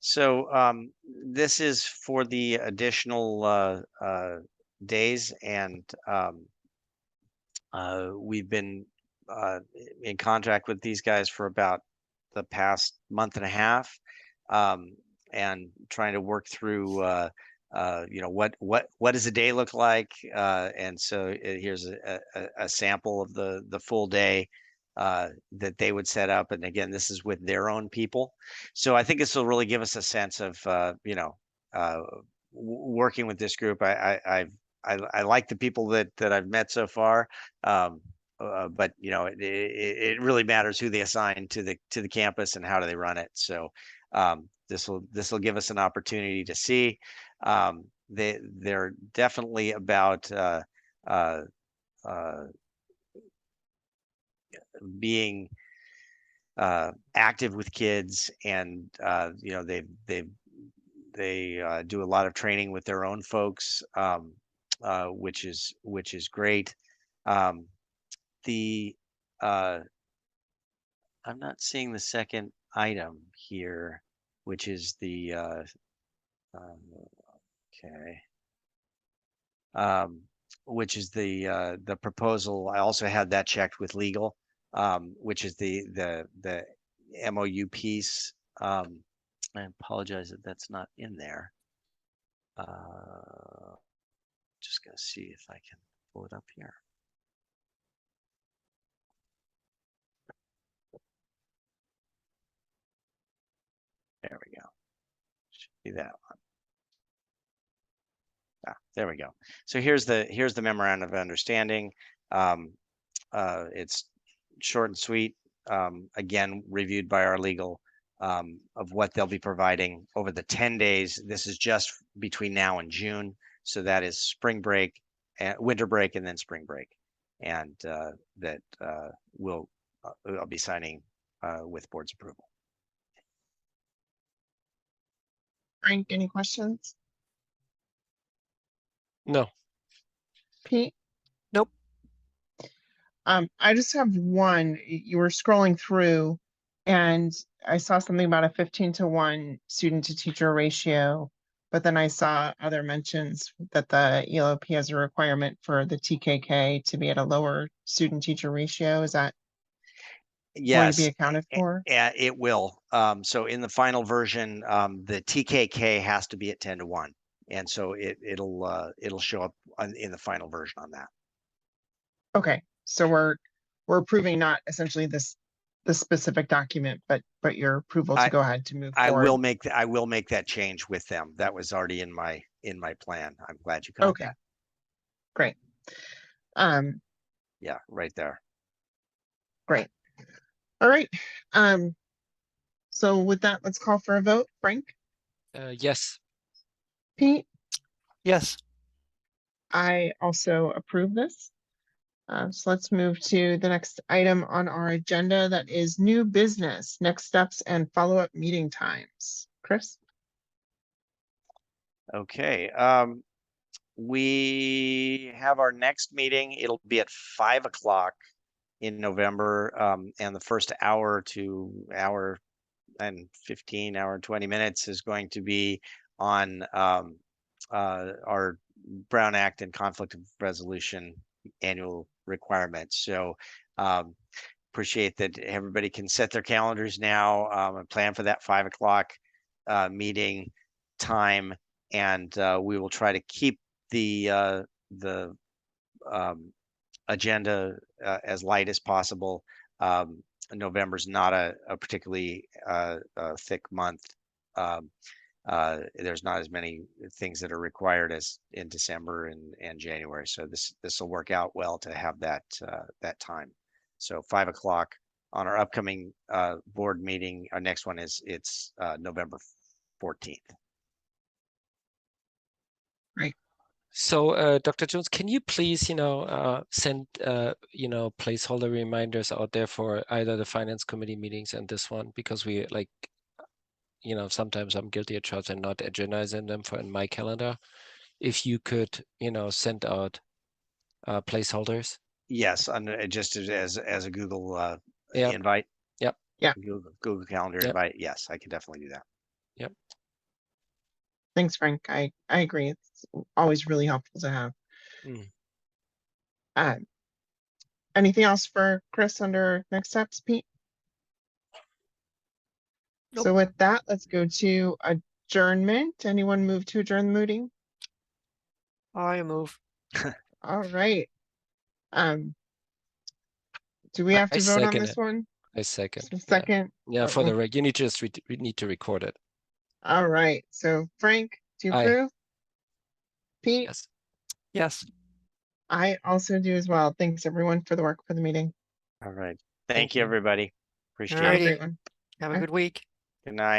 C: So this is for the additional days, and we've been in contract with these guys for about the past month and a half, and trying to work through you know, what does a day look like, and so here's a sample of the full day that they would set up, and again, this is with their own people. So I think this will really give us a sense of you know, working with this group. I like the people that I've met so far, but you know, it really matters who they assign to the campus and how do they run it. So this will give us an opportunity to see. They're definitely about being active with kids, and you know, they do a lot of training with their own folks, which is great. I'm not seeing the second item here, which is the okay. which is the proposal. I also had that checked with legal, which is the MOU piece. I apologize that that's not in there. Just gonna see if I can pull it up here. There we go. Should be that one. Ah, there we go. So here's the memorandum of understanding. It's short and sweet. Again, reviewed by our legal, of what they'll be providing over the 10 days. This is just between now and June. So that is spring break, winter break, and then spring break. And that I'll be signing with board's approval.
A: Frank, any questions?
D: No.
A: Pete?
F: Nope.
A: I just have one. You were scrolling through and I saw something about a 15-to-1 student to teacher ratio, but then I saw other mentions that the ELOP has a requirement for the TKK to be at a lower student teacher ratio. Is that going to
C: Yes,
A: be accounted for?
C: it will. So in the final version, the TKK has to be at 10-to-1. And so it'll show up in the final version on that.
A: Okay, so we're approving not essentially the specific document, but your approval to go ahead to move
C: I
A: forward.
C: will make that change with them. That was already in my plan. I'm glad you caught
A: Okay,
C: that.
A: great.
C: Yeah, right there.
A: Great. All right. So with that, let's call for a vote. Frank,
D: Yes.
A: Pete,
F: Yes.
A: I also approve this. So let's move to the next item on our agenda. That is new business, next steps and follow-up meeting times. Chris?
C: Okay. We have our next meeting. It'll be at 5 o'clock in November. And the first hour to hour and 15, hour and 20 minutes is going to be on our Brown Act and conflict of resolution annual requirements. So appreciate that everybody can set their calendars now and plan for that 5 o'clock meeting time. And we will try to keep the agenda as light as possible. November's not a particularly thick month. There's not as many things that are required as in December and January. So this will work out well to have that time. So 5 o'clock on our upcoming board meeting. Our next one it's November 14th.
D: So, Dr. Jones, can you please, send, placeholder reminders out there for either the finance committee meetings and this one? Because we sometimes I'm guilty of charge and not agendizing them in my calendar. If you could, send out placeholders.
C: Yes, just as a Google
D: Yep.
C: invite.
D: Yep.
A: Yeah.
C: Google Calendar
D: Yep.
C: invite. Yes, I can definitely do that.
D: Yep.
A: Thanks, Frank. I agree. It's always really helpful to have. Anything else for Chris under next steps, Pete?
F: Nope.
A: So with that, let's go to adjournment. Anyone move to adjourn the meeting?
F: I move.
A: All right. Do we have
D: I
A: to vote on
D: second
A: this
D: it.
A: one?
D: I second.
A: So second.
D: Yeah, for the reg, you need to just we need to record it.
A: All right. So Frank, do you
D: Aye.
A: approve? Pete?
D: Yes.
F: Yes.
A: I also do as well. Thanks everyone for the work for the meeting.
C: All right.
F: Thank
C: Thank you,
F: you.
C: everybody. Appreciate
A: Have a
C: it.
F: Alrighty.
A: great one.
F: Have a
A: Bye.
F: good week.
C: Good night.